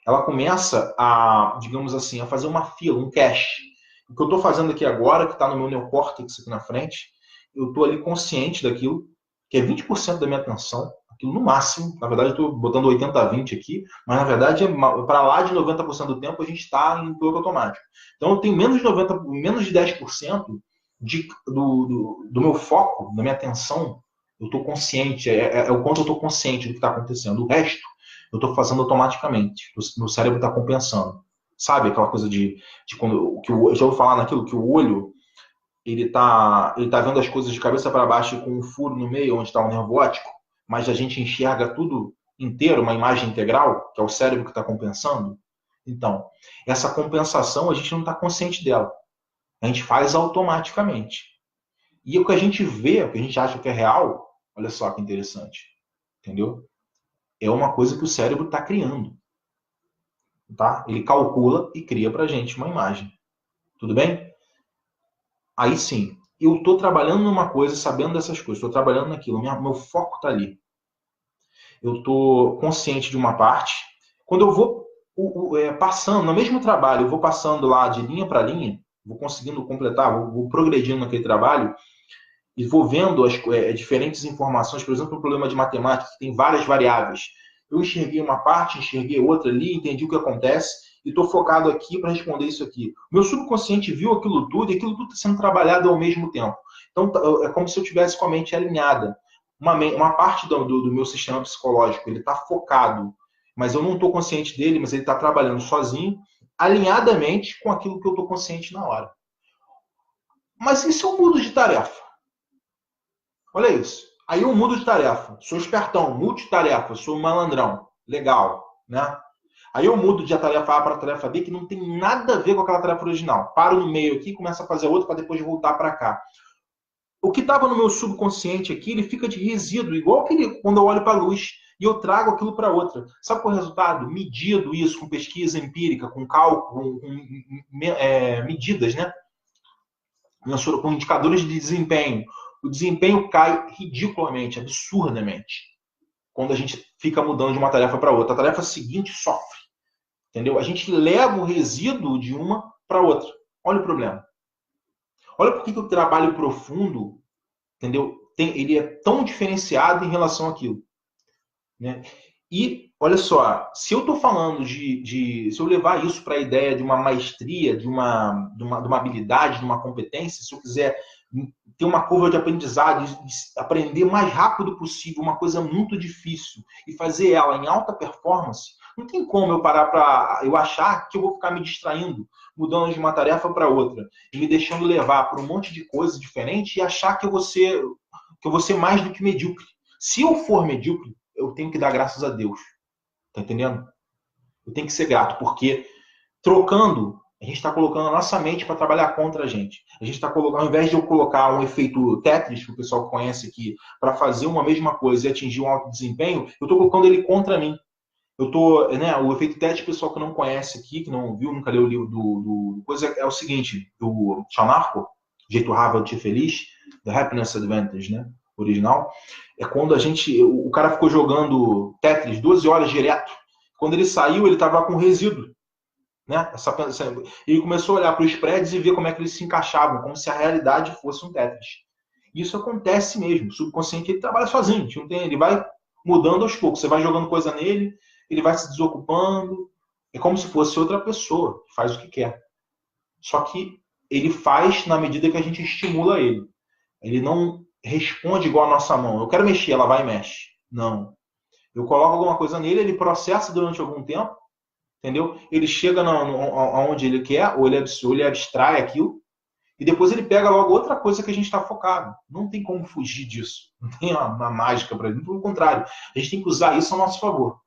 Ela começa a, digamos assim, a fazer uma fila, um cache. O que eu estou fazendo aqui agora, que está no meu neocórtex aqui na frente, eu estou ali consciente daquilo, que é 20% da minha atenção, aquilo no máximo. Na verdade, eu estou botando 80-20 aqui, mas na verdade, para lá de 90% do tempo, a gente está em piloto automático. Então, eu tenho menos de 10% do meu foco, da minha atenção, eu estou consciente, é o quanto eu estou consciente do que está acontecendo. O resto, eu estou fazendo automaticamente. Meu cérebro está compensando. Sabe aquela coisa de quando eu já vou falar naquilo que o olho ele tá vendo as coisas de cabeça para baixo com um furo no meio onde está o nervo óptico, mas a gente enxerga tudo inteiro, uma imagem integral, que é o cérebro que está compensando. Então, essa compensação a gente não está consciente dela. A gente faz automaticamente. E o que a gente vê, o que a gente acha que é real, olha só que interessante, entendeu? É uma coisa que o cérebro está criando. Tá? Ele calcula e cria para a gente uma imagem. Tudo bem? Aí sim, eu estou trabalhando numa coisa, sabendo dessas coisas, estou trabalhando naquilo, meu foco está ali. Eu estou consciente de uma parte. Quando eu vou passando, no mesmo trabalho, eu vou passando lá de linha para linha, vou conseguindo completar, vou progredindo naquele trabalho, e vou vendo as diferentes informações, por exemplo, um problema de matemática, que tem várias variáveis. Eu enxerguei uma parte, enxerguei outra ali, entendi o que acontece, e estou focado aqui para responder isso aqui. Meu subconsciente viu aquilo tudo, e aquilo tudo está sendo trabalhado ao mesmo tempo. Então, é como se eu tivesse com a mente alinhada. Uma parte do meu sistema psicológico, ele está focado, mas eu não estou consciente dele, mas ele está trabalhando sozinho, alinhadamente com aquilo que eu estou consciente na hora. Mas e se eu mudo de tarefa? Olha isso. Aí eu mudo de tarefa. Sou espertão, multitarefa, sou malandrão. Legal, né? Aí eu mudo de tarefa A para a tarefa B, que não tem nada a ver com aquela tarefa original. Paro no meio aqui, começo a fazer outra para depois voltar para cá. O que estava no meu subconsciente aqui, ele fica de resíduo, igual quando eu olho para a luz e eu trago aquilo para outra. Sabe qual é o resultado? Medido isso com pesquisa empírica, com cálculo, com medidas, né? Com indicadores de desempenho. O desempenho cai ridiculamente, absurdamente, quando a gente fica mudando de uma tarefa para outra. A tarefa seguinte sofre, entendeu? A gente leva o resíduo de uma para outra. Olha o problema. Olha por que o trabalho profundo, entendeu? Ele é tão diferenciado em relação àquilo, né? E olha só, se eu estou falando se eu levar isso para a ideia de uma maestria, de uma habilidade, de uma competência, se eu quiser ter uma curva de aprendizado, aprender o mais rápido possível uma coisa muito difícil e fazer ela em alta performance, não tem como eu parar para eu achar que eu vou ficar me distraindo, mudando de uma tarefa para outra e me deixando levar por um monte de coisa diferente e achar que eu vou ser mais do que medíocre. Se eu for medíocre, eu tenho que dar graças a Deus. Tá entendendo? Eu tenho que ser grato, porque trocando, a gente está colocando a nossa mente para trabalhar contra a gente. A gente está colocando, ao invés de eu colocar um efeito Tetris, que o pessoal conhece aqui, para fazer uma mesma coisa e atingir um alto desempenho, eu estou colocando ele contra mim. O efeito Tetris, pessoal que não conhece aqui, que não viu, nunca leu o livro do coisa, é o seguinte, do Chanarco, Jeito Harvard de Feliz, The Happiness Advantage, né? Original, é quando o cara ficou jogando Tetris 12 horas direto. Quando ele saiu, ele estava com resíduo, né? Ele começou a olhar para os spreads e ver como é que eles se encaixavam, como se a realidade fosse um Tetris. Isso acontece mesmo. O subconsciente ele trabalha sozinho, ele vai mudando aos poucos. Você vai jogando coisa nele, ele vai se desocupando. É como se fosse outra pessoa que faz o que quer. Só que ele faz na medida que a gente estimula ele. Ele não responde igual a nossa mão. Eu quero mexer, ela vai e mexe. Não. Eu coloco alguma coisa nele, ele processa durante algum tempo, entendeu? Ele chega aonde ele quer, ou ele abstrai aquilo, e depois ele pega logo outra coisa que a gente está focado. Não tem como fugir disso. Não tem uma mágica para ele. Pelo contrário, a gente tem que usar isso a nosso favor.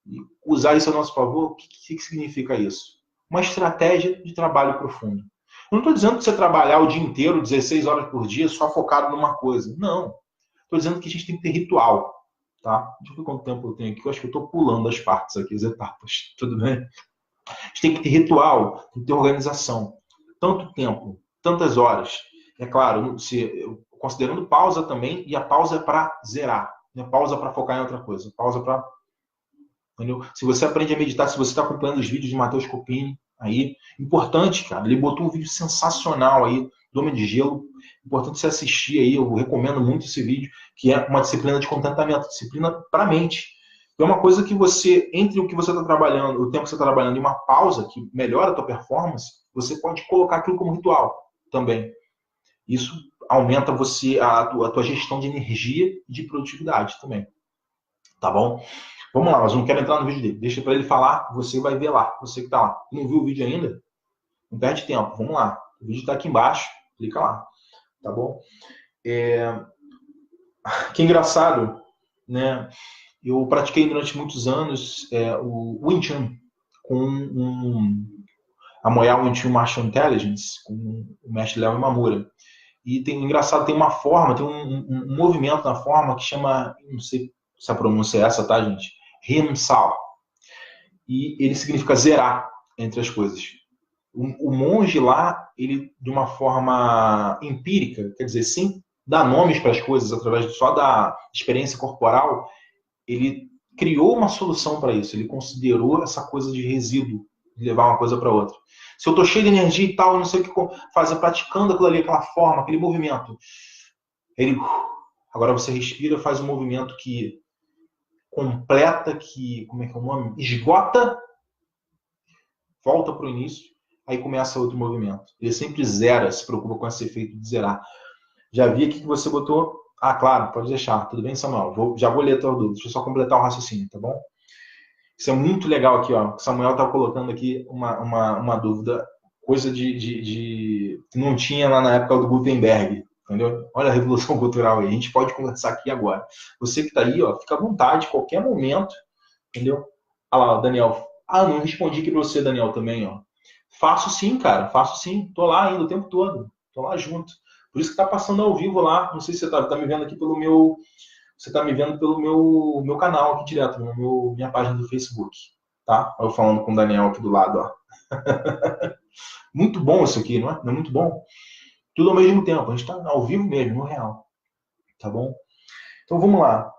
E usar isso a nosso favor, o que significa isso? Uma estratégia de trabalho profundo. Eu não estou dizendo que você trabalhar o dia inteiro, 16 horas por dia, só focado numa coisa. Não. Estou dizendo que a gente tem que ter ritual. Tá? Deixa eu ver quanto tempo eu tenho aqui. Eu acho que eu estou pulando as partes aqui, as etapas. Tudo bem? A gente tem que ter ritual, tem que ter organização. Tanto tempo, tantas horas. É claro, considerando pausa também, e a pausa é para zerar. Não é pausa para focar em outra coisa. Pausa para... Entendeu? Se você aprende a meditar, se você está acompanhando os vídeos de Matheus Copini, aí, importante, cara, ele botou um vídeo sensacional aí, do Homem de Gelo, importante você assistir aí, eu recomendo muito esse vídeo, que é uma disciplina de contentamento, disciplina para a mente. É uma coisa que você, entre o que você está trabalhando, o tempo que você está trabalhando e uma pausa que melhora a tua performance, você pode colocar aquilo como ritual também. Isso aumenta a tua gestão de energia e de produtividade também. Tá bom? Vamos lá, mas eu não quero entrar no vídeo dele. Deixa para ele falar, você vai ver lá. Você que tá lá. Não viu o vídeo ainda? Não perde tempo. Vamos lá. O vídeo está aqui embaixo. Clica lá. Tá bom? Que engraçado, né? Eu pratiquei durante muitos anos o Wing Chun com a Moyal Wing Chun Martial Intelligence, com o mestre Léo Imamura. E engraçado, tem uma forma, tem um movimento na forma que chama, não sei se a pronúncia é essa, tá, gente? Rim Sao. E ele significa zerar entre as coisas. O monge lá, ele, de uma forma empírica, quer dizer, sem dar nomes para as coisas, através só da experiência corporal, ele criou uma solução para isso. Ele considerou essa coisa de resíduo, de levar uma coisa para outra. Se eu estou cheio de energia e tal, eu não sei o que fazer, praticando aquilo ali, aquela forma, aquele movimento. Ele, agora você respira, faz um movimento que completa, que, como é que é o nome? Esgota, volta para o início, aí começa outro movimento. Ele sempre zera, se preocupa com esse efeito de zerar. Já vi aqui que você botou... Ah, claro, pode deixar. Tudo bem, Samuel? Já vou ler a tua dúvida. Deixa eu só completar o raciocínio, tá bom? Isso é muito legal aqui, ó. O Samuel está colocando aqui uma dúvida, coisa que não tinha lá na época do Gutenberg, entendeu? Olha a revolução cultural aí. A gente pode conversar aqui agora. Você que está aí, ó, fica à vontade, qualquer momento, entendeu? Olha lá, Daniel. Ah, não respondi aqui para você, Daniel, também, ó. Faço sim, cara. Faço sim. Tô lá ainda o tempo todo. Tô lá junto. Por isso que tá passando ao vivo lá. Não sei se você tá me vendo aqui pelo meu... Você está me vendo pelo meu canal aqui direto, minha página do Facebook. Tá? Eu falando com o Daniel aqui do lado. Ó. Muito bom isso aqui, não é? Não é muito bom? Tudo ao mesmo tempo. A gente está ao vivo mesmo, no real. Tá bom? Então vamos lá.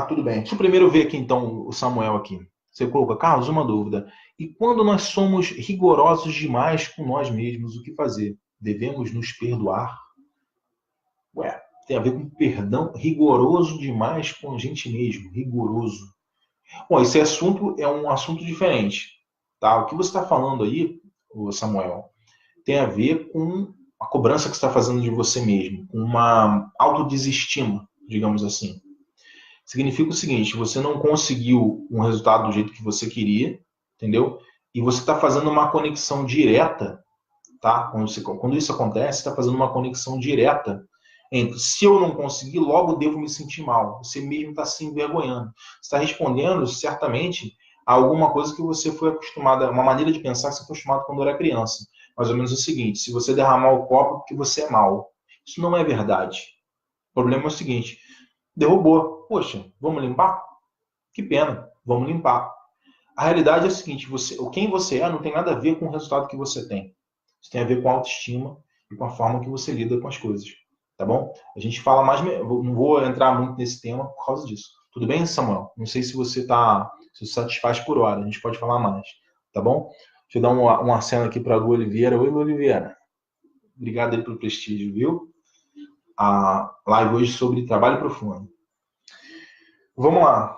Tudo bem. Deixa eu primeiro ver aqui então o Samuel aqui. Você coloca, Carlos, uma dúvida. E quando nós somos rigorosos demais com nós mesmos, o que fazer? Devemos nos perdoar? Ué, tem a ver com perdão rigoroso demais com a gente mesmo. Rigoroso. Bom, esse assunto é um assunto diferente. Tá? O que você está falando aí, Samuel, tem a ver com a cobrança que você está fazendo de você mesmo, com uma autodesestima, digamos assim. Significa o seguinte, você não conseguiu um resultado do jeito que você queria, entendeu? E você está fazendo uma conexão direta, tá? Quando isso acontece, você está fazendo uma conexão direta entre se eu não conseguir, logo devo me sentir mal. Você mesmo está se envergonhando. Você está respondendo, certamente, a alguma coisa que você foi acostumado, uma maneira de pensar que você foi acostumado quando era criança. Mais ou menos o seguinte, se você derramar o copo, porque você é mal. Isso não é verdade. O problema é o seguinte, derrubou. Poxa, vamos limpar? Que pena, vamos limpar. A realidade é a seguinte, quem você é não tem nada a ver com o resultado que você tem. Isso tem a ver com a autoestima e com a forma que você lida com as coisas. Tá bom? A gente fala mais... Não vou entrar muito nesse tema por causa disso. Tudo bem, Samuel? Não sei se você está se satisfaz por hora. A gente pode falar mais. Tá bom? Deixa eu dar um aceno aqui para a Lu Oliveira. Oi, Lu Oliveira. Obrigado aí pelo prestígio, viu? A live hoje sobre trabalho profundo. Vamos lá.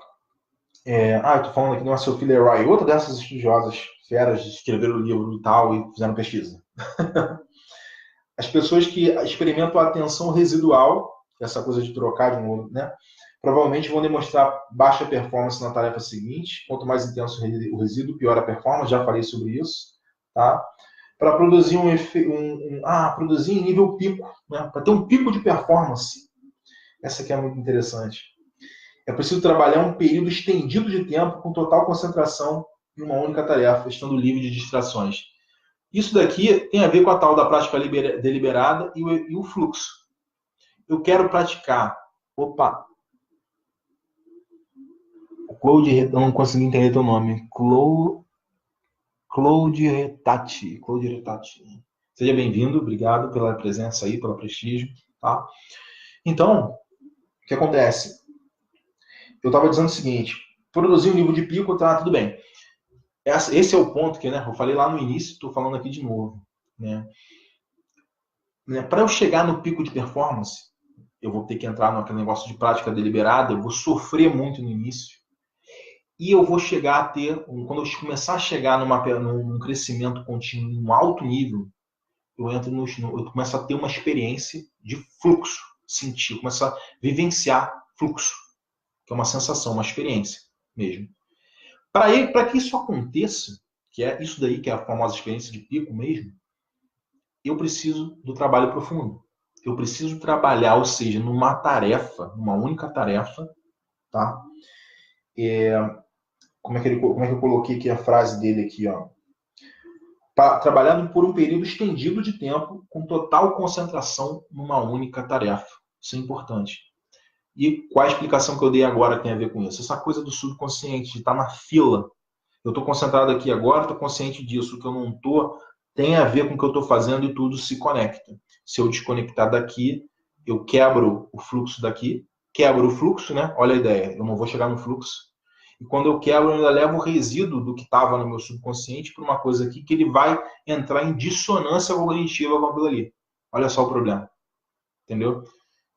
Eu tô falando aqui de uma Sophie Leroy, outra dessas estudiosas feras de escrever o livro e tal, e fizeram pesquisa. As pessoas que experimentam a atenção residual, essa coisa de trocar de novo, né? Provavelmente vão demonstrar baixa performance na tarefa seguinte. Quanto mais intenso o resíduo, pior a performance. Já falei sobre isso, tá? Para produzir produzir em nível pico, né? Para ter um pico de performance. Essa aqui é muito interessante. É preciso trabalhar um período estendido de tempo com total concentração em uma única tarefa, estando livre de distrações. Isso daqui tem a ver com a tal da prática deliberada e o fluxo. Eu quero praticar. Opa! Claude, eu não consegui entender teu nome. Claude Retati. Seja bem-vindo, obrigado pela presença aí, pelo prestígio. Tá? Então, o que acontece? Eu estava dizendo o seguinte, produzir um nível de pico, tá, tudo bem. Esse é o ponto que, né, eu falei lá no início, estou falando aqui de novo. Né? Para eu chegar no pico de performance, eu vou ter que entrar naquele negócio de prática deliberada, eu vou sofrer muito no início, e eu vou chegar a ter, quando eu começar a chegar num crescimento contínuo, num alto nível, eu começo a ter uma experiência de fluxo, sentir, eu começo a vivenciar fluxo, que é uma sensação, uma experiência mesmo. Para que isso aconteça, que é isso daí, que é a famosa experiência de pico mesmo, eu preciso do trabalho profundo. Eu preciso trabalhar, ou seja, numa tarefa, numa única tarefa, tá? Como é que eu coloquei aqui a frase dele aqui, ó? Trabalhando por um período estendido de tempo, com total concentração numa única tarefa. Isso é importante. E qual a explicação que eu dei agora tem a ver com isso? Essa coisa do subconsciente, de estar na fila. Eu estou concentrado aqui agora, estou consciente disso. O que eu não estou tem a ver com o que eu estou fazendo e tudo se conecta. Se eu desconectar daqui, eu quebro o fluxo daqui, quebro o fluxo, né? Olha a ideia, eu não vou chegar no fluxo. E quando eu quebro, eu ainda levo o resíduo do que estava no meu subconsciente para uma coisa aqui que ele vai entrar em dissonância cognitiva com aquilo ali. Olha só o problema. Entendeu?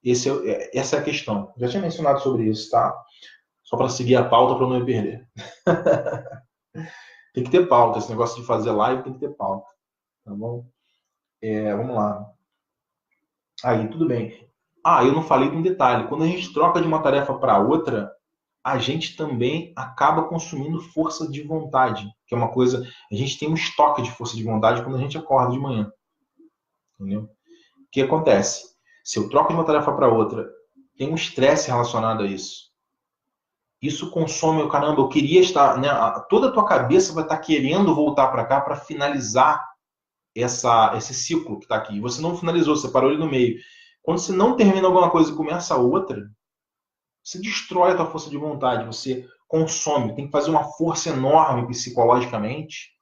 Essa é a questão. Já tinha mencionado sobre isso, tá? Só para seguir a pauta para não me perder. Tem que ter pauta. Esse negócio de fazer live tem que ter pauta. Tá bom? Vamos lá. Aí, tudo bem. Eu não falei de um detalhe. Quando a gente troca de uma tarefa para outra, a gente também acaba consumindo força de vontade, que é uma coisa... A gente tem um estoque de força de vontade quando a gente acorda de manhã. Entendeu? O que acontece? Se eu troco de uma tarefa para outra, tem um estresse relacionado a isso. Isso consome, caramba, eu queria estar... Né, toda a tua cabeça vai estar querendo voltar para cá para finalizar esse ciclo que está aqui. Você não finalizou, você parou ali no meio. Quando você não termina alguma coisa e começa outra, você destrói a tua força de vontade, você consome, tem que fazer uma força enorme psicologicamente,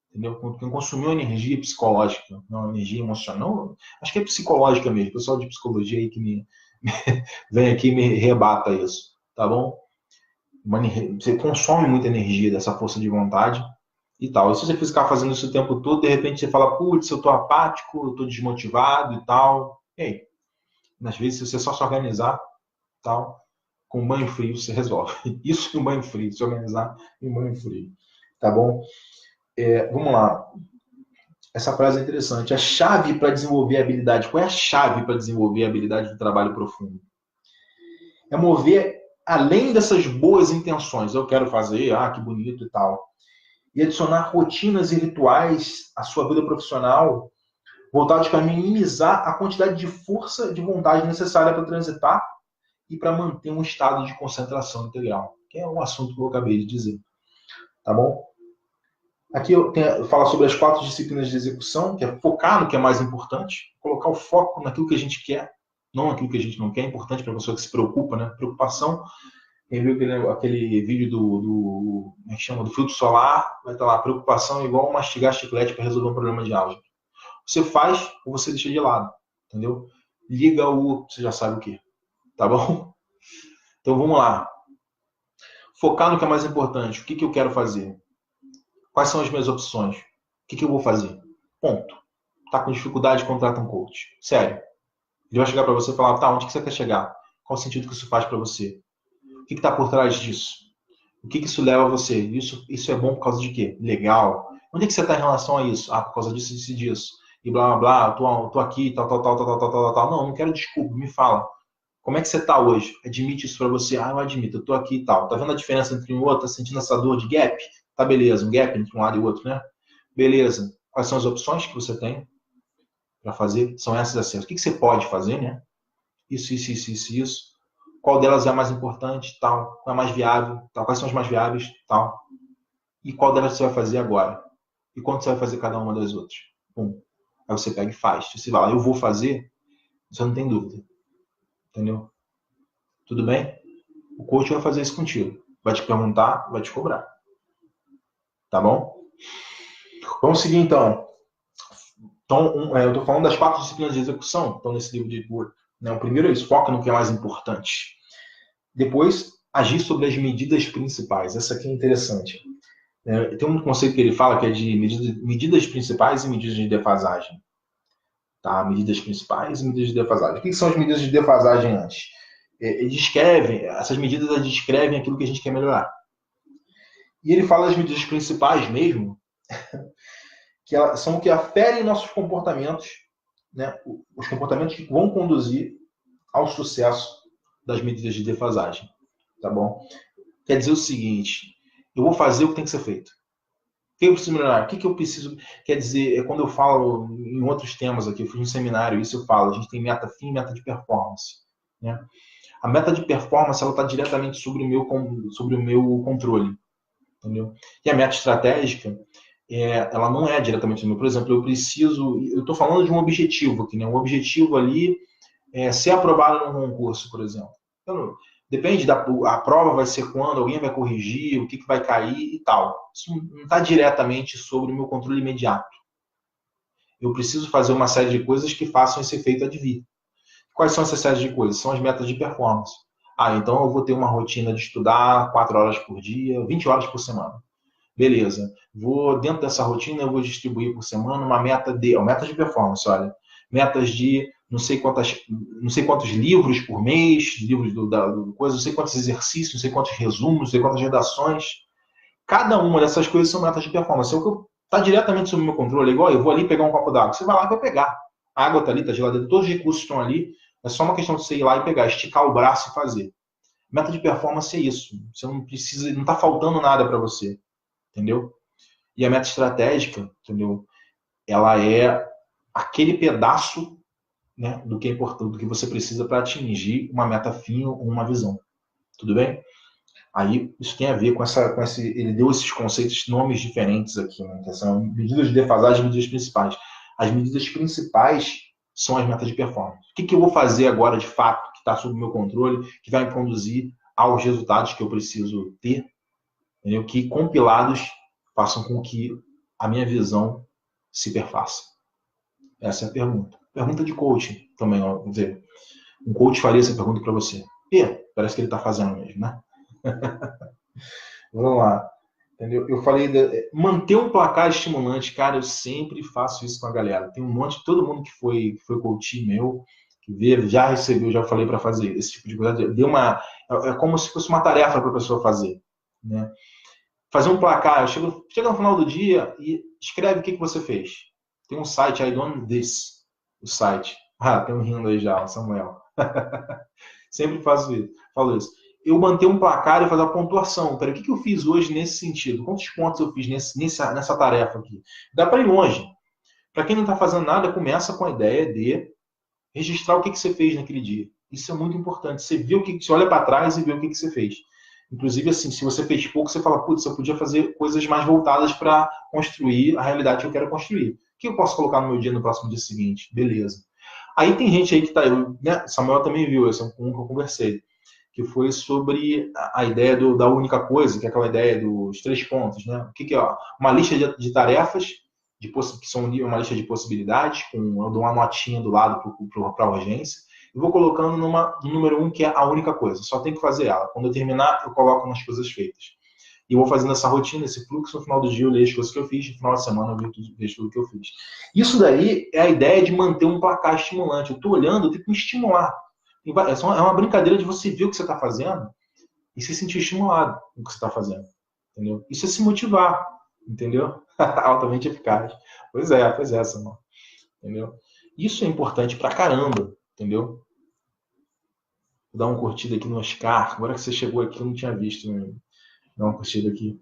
entendeu? Quem consumiu energia psicológica, não energia emocional, acho que é psicológica mesmo, o pessoal de psicologia aí que vem aqui e me rebata isso, tá bom? Você consome muita energia dessa força de vontade e tal. E se você ficar fazendo isso o tempo todo, de repente você fala, putz, eu tô apático, eu tô desmotivado e tal. E aí? Às vezes, se você só se organizar, tal, com um banho frio você resolve. Isso e um banho frio, se organizar em um banho frio. Tá bom? Vamos lá. Essa frase é interessante. A chave para desenvolver a habilidade. Qual é a chave para desenvolver a habilidade do trabalho profundo? É mover além dessas boas intenções. Eu quero fazer, que bonito e tal. E adicionar rotinas e rituais à sua vida profissional, voltados para minimizar a quantidade de força de vontade necessária para transitar e para manter um estado de concentração integral, que é o assunto que eu acabei de dizer. Tá bom? Aqui eu falo sobre as 4 disciplinas de execução, que é focar no que é mais importante, colocar o foco naquilo que a gente quer, não naquilo que a gente não quer. É importante para a pessoa que se preocupa, né? Preocupação. Quem viu aquele vídeo como é que chama? Do filtro solar, vai estar lá, preocupação é igual mastigar chiclete para resolver um problema de álgebra. Você faz ou você deixa de lado, entendeu? Liga você já sabe o que, tá bom? Então vamos lá. Focar no que é mais importante. O que eu quero fazer? Quais são as minhas opções? O que eu vou fazer? Ponto. Tá com dificuldade, contrata um coach. Sério. Ele vai chegar para você e falar, tá, onde que você quer chegar? Qual o sentido que isso faz para você? O que está por trás disso? O que isso leva a você? Isso é bom por causa de quê? Legal. Onde é que você está em relação a isso? Por causa disso, disso e disso. E blá, blá, blá, tô aqui, tal. Não, não quero desculpa, me fala. Como é que você está hoje? Admite isso para você. Eu admito, eu tô aqui e tal. Tá vendo a diferença entre um e outro? Tá sentindo essa dor de gap? Tá, beleza, um gap entre um lado e o outro, né? Beleza. Quais são as opções que você tem para fazer? São essas assim. O que você pode fazer, né? Isso. Qual delas é a mais importante, tal, qual é a mais viável, tal, quais são as mais viáveis, tal, e qual delas você vai fazer agora, e quanto você vai fazer cada uma das outras. Aí você pega e faz. Se você vai lá, eu vou fazer, você não tem dúvida, entendeu? Tudo bem? O coach vai fazer isso contigo, vai te perguntar, vai te cobrar, tá bom? Vamos seguir então. Então, eu estou falando das 4 disciplinas de execução, estão nesse livro de Burke. O primeiro é isso, foca no que é mais importante. Depois, agir sobre as medidas principais. Essa aqui é interessante. Tem um conceito que ele fala que é de medidas principais e medidas de defasagem. Tá? Medidas principais e medidas de defasagem. O que são as medidas de defasagem antes? Essas medidas descrevem aquilo que a gente quer melhorar. E ele fala das medidas principais mesmo, que são que aferem nossos comportamentos, né? Os comportamentos que vão conduzir ao sucesso das medidas de defasagem, tá bom? Quer dizer o seguinte, eu vou fazer o que tem que ser feito. O que eu preciso melhorar? O que eu preciso... Quer dizer, quando eu falo em outros temas aqui, eu fiz um seminário, isso eu falo, a gente tem meta fim e meta de performance, né? A meta de performance, ela está diretamente sobre o meu controle, entendeu? E a meta estratégica, ela não é diretamente sobre o meu. Por exemplo, eu estou falando de um objetivo aqui, né? Um objetivo ali ser aprovado num concurso, por exemplo. Então, depende a prova vai ser quando, alguém vai corrigir, o que vai cair e tal. Isso não está diretamente sobre o meu controle imediato. Eu preciso fazer uma série de coisas que façam esse efeito advir. Quais são essas séries de coisas? São as metas de performance. Então eu vou ter uma rotina de estudar 4 horas por dia, 20 horas por semana. Beleza. Dentro dessa rotina, eu vou distribuir por semana uma meta de performance, olha. Metas de não sei quantos livros por mês, livros do coisa, não sei quantos exercícios, não sei quantos resumos, não sei quantas redações. Cada uma dessas coisas são metas de performance. É o que está diretamente sob o meu controle. É igual eu vou ali pegar um copo d'água. Você vai lá e vai pegar. A água está ali, está geladeira, todos os recursos estão ali. É só uma questão de você ir lá e pegar, esticar o braço e fazer. Meta de performance é isso. Você não precisa, não está faltando nada para você. Entendeu? E a meta estratégica, entendeu? Ela é aquele pedaço, né, do que é importante, do que você precisa para atingir uma meta fim ou uma visão. Tudo bem? Aí isso tem a ver com esse. Ele deu esses conceitos, nomes diferentes aqui, né? Que são medidas de defasagem e medidas principais. As medidas principais são as metas de performance. O que eu vou fazer agora, de fato, que está sob o meu controle, que vai me conduzir aos resultados que eu preciso ter, entendeu? Que compilados façam com que a minha visão se perfaça. Essa é a pergunta. Pergunta de coaching também, ó. Quer dizer, um coach faria essa pergunta para você. Parece que ele está fazendo mesmo, né? Vamos lá. Entendeu? Eu falei manter um placar estimulante, cara, eu sempre faço isso com a galera. Tem um monte, todo mundo que foi coach meu, que veio, já recebeu, já falei para fazer esse tipo de coisa. É como se fosse uma tarefa para a pessoa fazer, né? Fazer um placar, chega no final do dia e escreve o que você fez. Tem um site, I Done This, o site. Tem um rindo aí já, Samuel. Sempre falo isso. Eu manter um placar e fazer a pontuação. Peraí, o que eu fiz hoje nesse sentido? Quantos pontos eu fiz nessa tarefa aqui? Dá para ir longe. Para quem não está fazendo nada, começa com a ideia de registrar o que você fez naquele dia. Isso é muito importante. Você olha para trás e vê o que você fez. Inclusive, assim, se você fez pouco, você fala, putz, eu podia fazer coisas mais voltadas para construir a realidade que eu quero construir. O que eu posso colocar no meu dia no próximo dia seguinte? Beleza. Aí tem gente aí que está... Né? Samuel também viu, esse é um que eu conversei, que foi sobre a ideia da única coisa, que é aquela ideia dos 3 pontos. Né? O que é? Uma lista de tarefas, que são uma lista de possibilidades, eu dou uma notinha do lado para a urgência, e vou colocando no número 1, que é a única coisa. Só tem que fazer ela. Quando eu terminar, eu coloco nas coisas feitas. E vou fazendo essa rotina, esse fluxo. No final do dia eu leio as coisas que eu fiz. No final de semana eu vejo tudo que eu fiz. Isso daí é a ideia de manter um placar estimulante. Eu estou olhando, eu tenho que me estimular. É uma brincadeira de você ver o que você está fazendo e se sentir estimulado com o que você está fazendo. Entendeu? Isso é se motivar. Entendeu? Altamente eficaz. Pois é, Samuel. Entendeu? Isso é importante pra caramba. Entendeu? Vou dar uma curtida aqui no Oscar. Agora que você chegou aqui, eu não tinha visto. Né? Dar uma curtida aqui.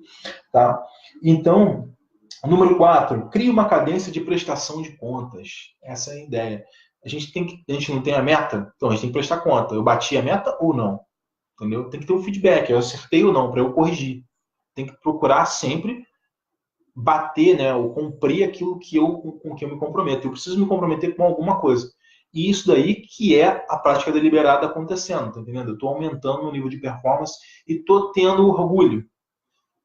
Tá? Então, número 4. Crie uma cadência de prestação de contas. Essa é a ideia. A gente não tem a meta, então a gente tem que prestar conta. Eu bati a meta ou não? Entendeu? Tem que ter um feedback. Eu acertei ou não, para eu corrigir. Tem que procurar sempre bater, né? Ou cumprir aquilo com que eu me comprometo. Eu preciso me comprometer com alguma coisa. E isso daí que é a prática deliberada acontecendo, tá entendendo? Eu estou aumentando o meu nível de performance e estou tendo orgulho.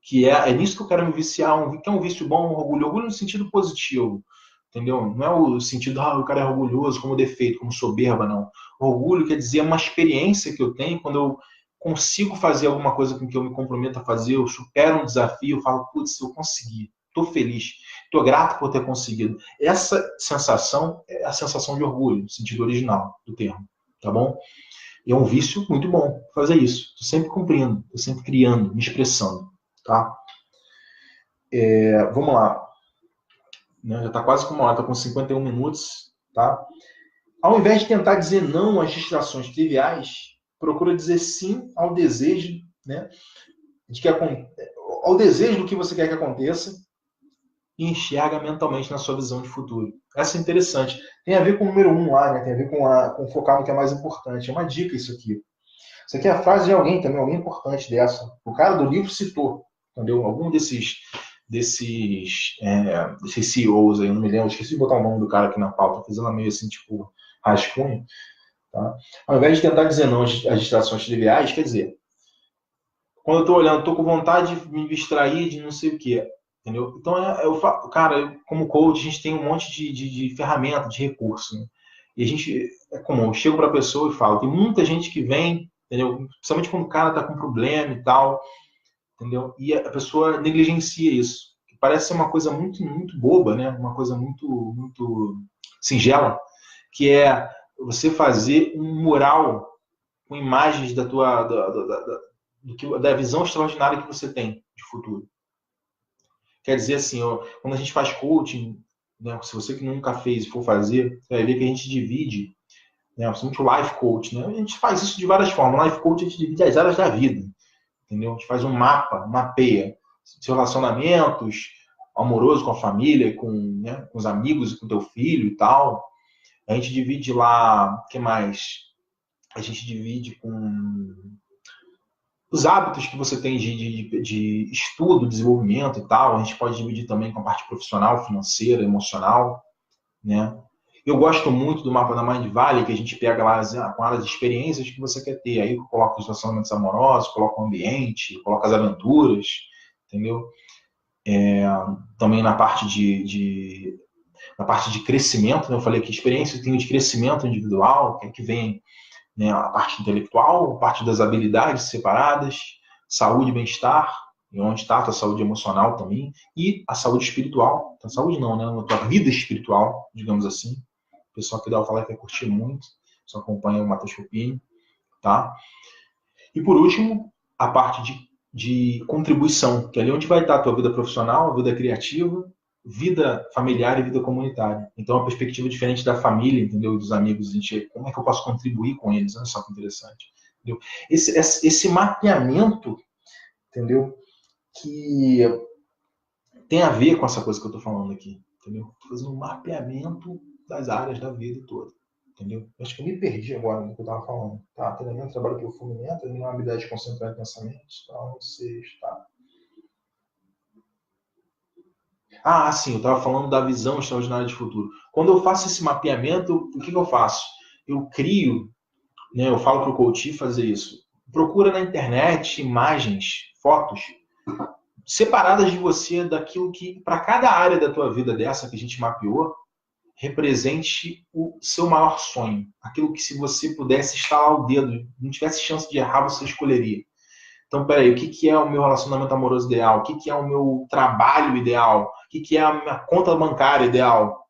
Que é nisso que eu quero me viciar. Que é um vício bom, um orgulho. Orgulho no sentido positivo. Entendeu? Não é o sentido, o cara é orgulhoso como defeito, como soberba, não. Orgulho quer dizer uma experiência que eu tenho quando eu consigo fazer alguma coisa com que eu me comprometo a fazer, eu supero um desafio, eu falo, putz, eu consegui, estou feliz, estou grato por ter conseguido. Essa sensação é a sensação de orgulho, no sentido original do termo, tá bom? E é um vício muito bom fazer isso. Estou sempre cumprindo, estou sempre criando, me expressando, tá? Vamos lá. né? Já está quase com uma hora, está com 51 minutos, tá? Ao invés de tentar dizer não às distrações triviais, procura dizer sim ao desejo, né? Ao desejo do que você quer que aconteça e enxerga mentalmente na sua visão de futuro. Essa é interessante. Tem a ver com o número 1 lá, né? Tem a ver com focar no que é mais importante. É uma dica isso aqui. Isso aqui é a frase de alguém também, alguém importante dessa. O cara do livro citou, entendeu? Algum desses CEOs aí, eu não me lembro, esqueci de botar o nome do cara aqui na pauta, fazendo meio assim, tipo, rascunho, tá? Ao invés de tentar dizer não às distrações triviais, quer dizer, quando eu estou olhando, estou com vontade de me distrair de não sei o que, entendeu? Então, cara, como coach, a gente tem um monte de ferramenta, de recurso, né? E a gente, é comum, eu chego para a pessoa e falo, tem muita gente que vem, entendeu? Principalmente quando o cara está com problema e tal, entendeu? E a pessoa negligencia isso. Que parece ser uma coisa muito, muito boba, né? Uma coisa muito, muito singela, que é você fazer um mural com imagens da visão extraordinária que você tem de futuro. Quer dizer assim, ó, quando a gente faz coaching, né, se você que nunca fez e for fazer, você vai ver que a gente divide, né, principalmente o life coach, né, a gente faz isso de várias formas. O life coach a gente divide as áreas da vida, entendeu? A gente faz um mapa, mapeia seus relacionamentos, amoroso com a família, né, com os amigos, com teu filho e tal. A gente divide lá, o que mais? A gente divide com os hábitos que você tem de estudo, desenvolvimento e tal. A gente pode dividir também com a parte profissional, financeira, emocional, né? Eu gosto muito do mapa da Mind Valley, que a gente pega lá com as experiências que você quer ter. Aí eu coloco os relacionamentos amorosos, coloco o ambiente, coloco as aventuras, entendeu? Também na parte de crescimento, né? Eu falei que experiência tem de crescimento individual, que vem, né, a parte intelectual, a parte das habilidades separadas, saúde e bem-estar, e onde está a tua saúde emocional também, e a saúde espiritual. Então, saúde não, né? A tua vida espiritual, digamos assim. O pessoal que dá o falar que vai curtir muito, só acompanha o Matheus Pupini, tá? E por último, a parte de contribuição, que é ali onde vai estar a tua vida profissional, a vida criativa, vida familiar e vida comunitária. Então, é uma perspectiva diferente da família, entendeu? Dos amigos, como é que eu posso contribuir com eles? Olha só que interessante. Entendeu? Esse mapeamento, entendeu? Que tem a ver com essa coisa que eu estou falando aqui, entendeu? Estou fazendo um mapeamento das áreas da vida toda, entendeu? Acho que eu me perdi agora no que eu estava falando. Tá, treinamento, trabalho profundamente, treinar uma habilidade de concentrar em pensamentos, então você está... Ah, sim, eu estava falando da visão extraordinária de futuro. Quando eu faço esse mapeamento, o que eu faço? Eu crio, né, eu falo para o coach fazer isso. Procura na internet imagens, fotos, separadas de você daquilo que, para cada área da tua vida dessa que a gente mapeou, represente o seu maior sonho. Aquilo que se você pudesse estalar o dedo, não tivesse chance de errar, você escolheria. Então, peraí, o que é o meu relacionamento amoroso ideal? O que é o meu trabalho ideal? O que é a minha conta bancária ideal?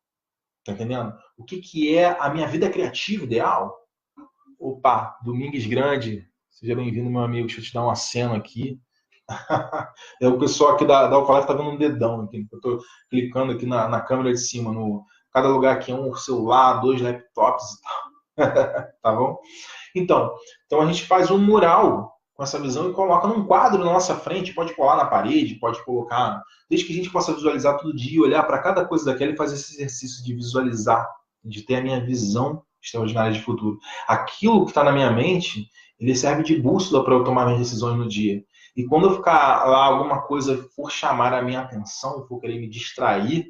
Tá entendendo? O que é a minha vida criativa ideal? Opa, Domingues Grande, seja bem-vindo, meu amigo. Deixa eu te dar um aceno aqui. É o pessoal aqui da Alphalete tá vendo um dedão aqui. Eu tô clicando aqui na câmera de cima. Cada lugar aqui é um celular, 2 laptops e tal. Tá bom? Então a gente faz um mural com essa visão e coloca num quadro na nossa frente. Pode colar na parede, pode colocar. Desde que a gente possa visualizar todo dia, olhar para cada coisa daquela e fazer esse exercício de visualizar, de ter a minha visão extraordinária de futuro. Aquilo que está na minha mente, ele serve de bússola para eu tomar minhas decisões no dia. E quando eu ficar lá, alguma coisa for chamar a minha atenção, for querer me distrair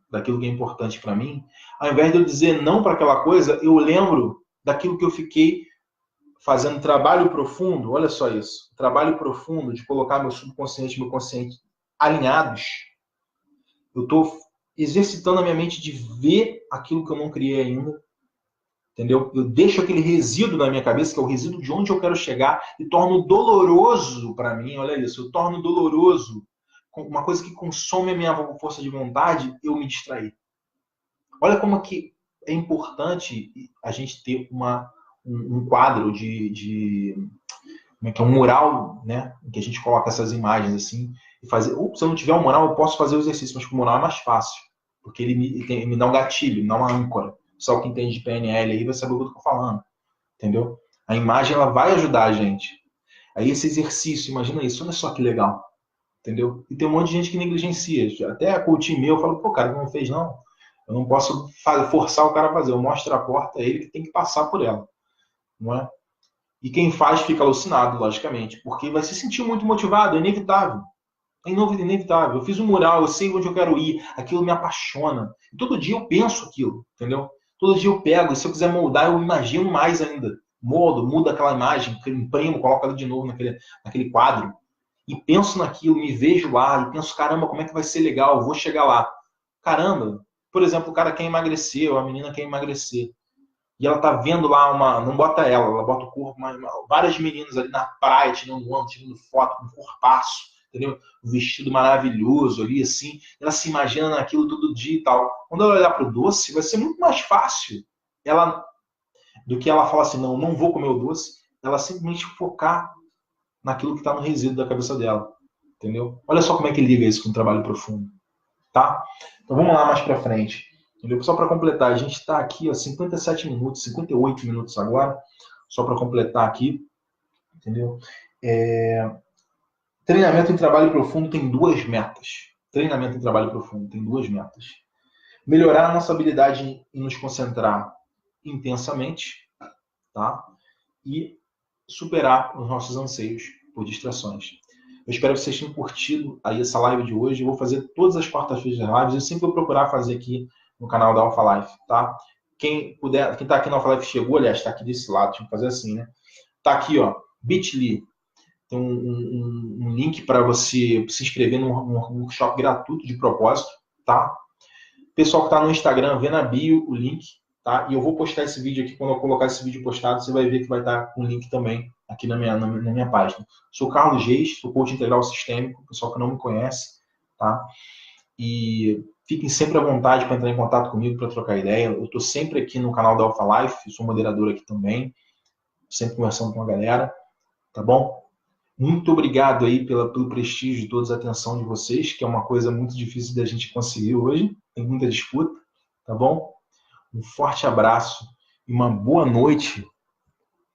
daquilo que é importante para mim, ao invés de eu dizer não para aquela coisa, eu lembro daquilo que eu fiquei fazendo trabalho profundo. Olha só isso, trabalho profundo de colocar meu subconsciente e meu consciente alinhados. Eu estou exercitando a minha mente de ver aquilo que eu não criei ainda, entendeu? Eu deixo aquele resíduo na minha cabeça, que é o resíduo de onde eu quero chegar, e torno doloroso para mim. Olha isso, eu torno doloroso, uma coisa que consome a minha força de vontade, eu me distrair. Olha como que é importante a gente ter um quadro como é que é, um mural, né, em que a gente coloca essas imagens assim e fazer. Se eu não tiver um mural, eu posso fazer o exercício, mas com o mural é mais fácil. Porque ele me dá um gatilho, me dá uma âncora. Só quem entende de PNL aí vai saber o que eu estou falando. Entendeu? A imagem ela vai ajudar a gente. Aí esse exercício, imagina isso, olha só que legal. Entendeu? E tem um monte de gente que negligencia. Até coach meu, eu falo, pô, cara, não fez não. Eu não posso forçar o cara a fazer. Eu mostro a porta, é ele que tem que passar por ela. Não é? E quem faz fica alucinado, logicamente, porque vai se sentir muito motivado, é inevitável. É inevitável. Eu fiz um mural, eu sei onde eu quero ir, aquilo me apaixona. E todo dia eu penso aquilo, entendeu? Todo dia eu pego, e se eu quiser moldar, eu imagino mais ainda. Moldo, mudo aquela imagem, imprimo, coloco ela de novo naquele quadro. E penso naquilo, me vejo lá, e penso, caramba, como é que vai ser legal, eu vou chegar lá. Caramba, por exemplo, o cara quer emagrecer, ou a menina quer emagrecer. E ela tá vendo lá não bota ela bota o corpo, várias meninas ali na praia, tirando onda, tirando foto, com um corpaço, entendeu? Um vestido maravilhoso ali, assim. Ela se imagina naquilo todo dia e tal. Quando ela olhar pro doce, vai ser muito mais fácil ela, do que ela falar assim, não, não vou comer o doce, ela simplesmente focar naquilo que está no resíduo da cabeça dela, entendeu? Olha só como é que liga isso com o trabalho profundo, tá? Então vamos lá mais para frente. Entendeu? Só para completar, a gente está aqui, ó, 57 minutos, 58 minutos agora, só para completar aqui, entendeu? Treinamento em trabalho profundo tem duas metas. Treinamento em trabalho profundo tem duas metas. Melhorar a nossa habilidade em nos concentrar intensamente, tá? E superar os nossos anseios por distrações. Eu espero que vocês tenham curtido aí essa live de hoje. Eu vou fazer todas as quartas-feiras as lives. Eu sempre vou procurar fazer aqui no canal da Alpha Life, tá? Quem puder, quem tá aqui na Alpha Life chegou, aliás, tá aqui desse lado, deixa eu fazer assim, né? Tá aqui, ó, Bit.ly. Tem um link para você se inscrever num workshop gratuito de propósito, tá? Pessoal que tá no Instagram, vê na bio o link, tá? E eu vou postar esse vídeo aqui, quando eu colocar esse vídeo postado, você vai ver que vai estar com o link também aqui na minha página. Sou Carlos Geis, sou coach integral sistêmico, pessoal que não me conhece, tá? E fiquem sempre à vontade para entrar em contato comigo, para trocar ideia. Eu estou sempre aqui no canal da Alpha Life, sou moderador aqui também, sempre conversando com a galera, tá bom? Muito obrigado aí pelo prestígio de todos, a atenção de vocês, que é uma coisa muito difícil da gente conseguir hoje, tem muita disputa, tá bom? Um forte abraço e uma boa noite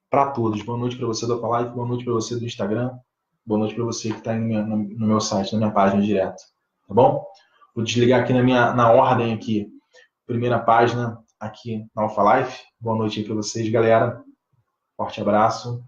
para todos. Boa noite para você do Alpha Life, boa noite para você do Instagram, boa noite para você que está no meu site, na minha página direto, tá bom? Vou desligar aqui na ordem aqui, primeira página aqui na Alpha Life. Boa noite aí para vocês, galera. Forte abraço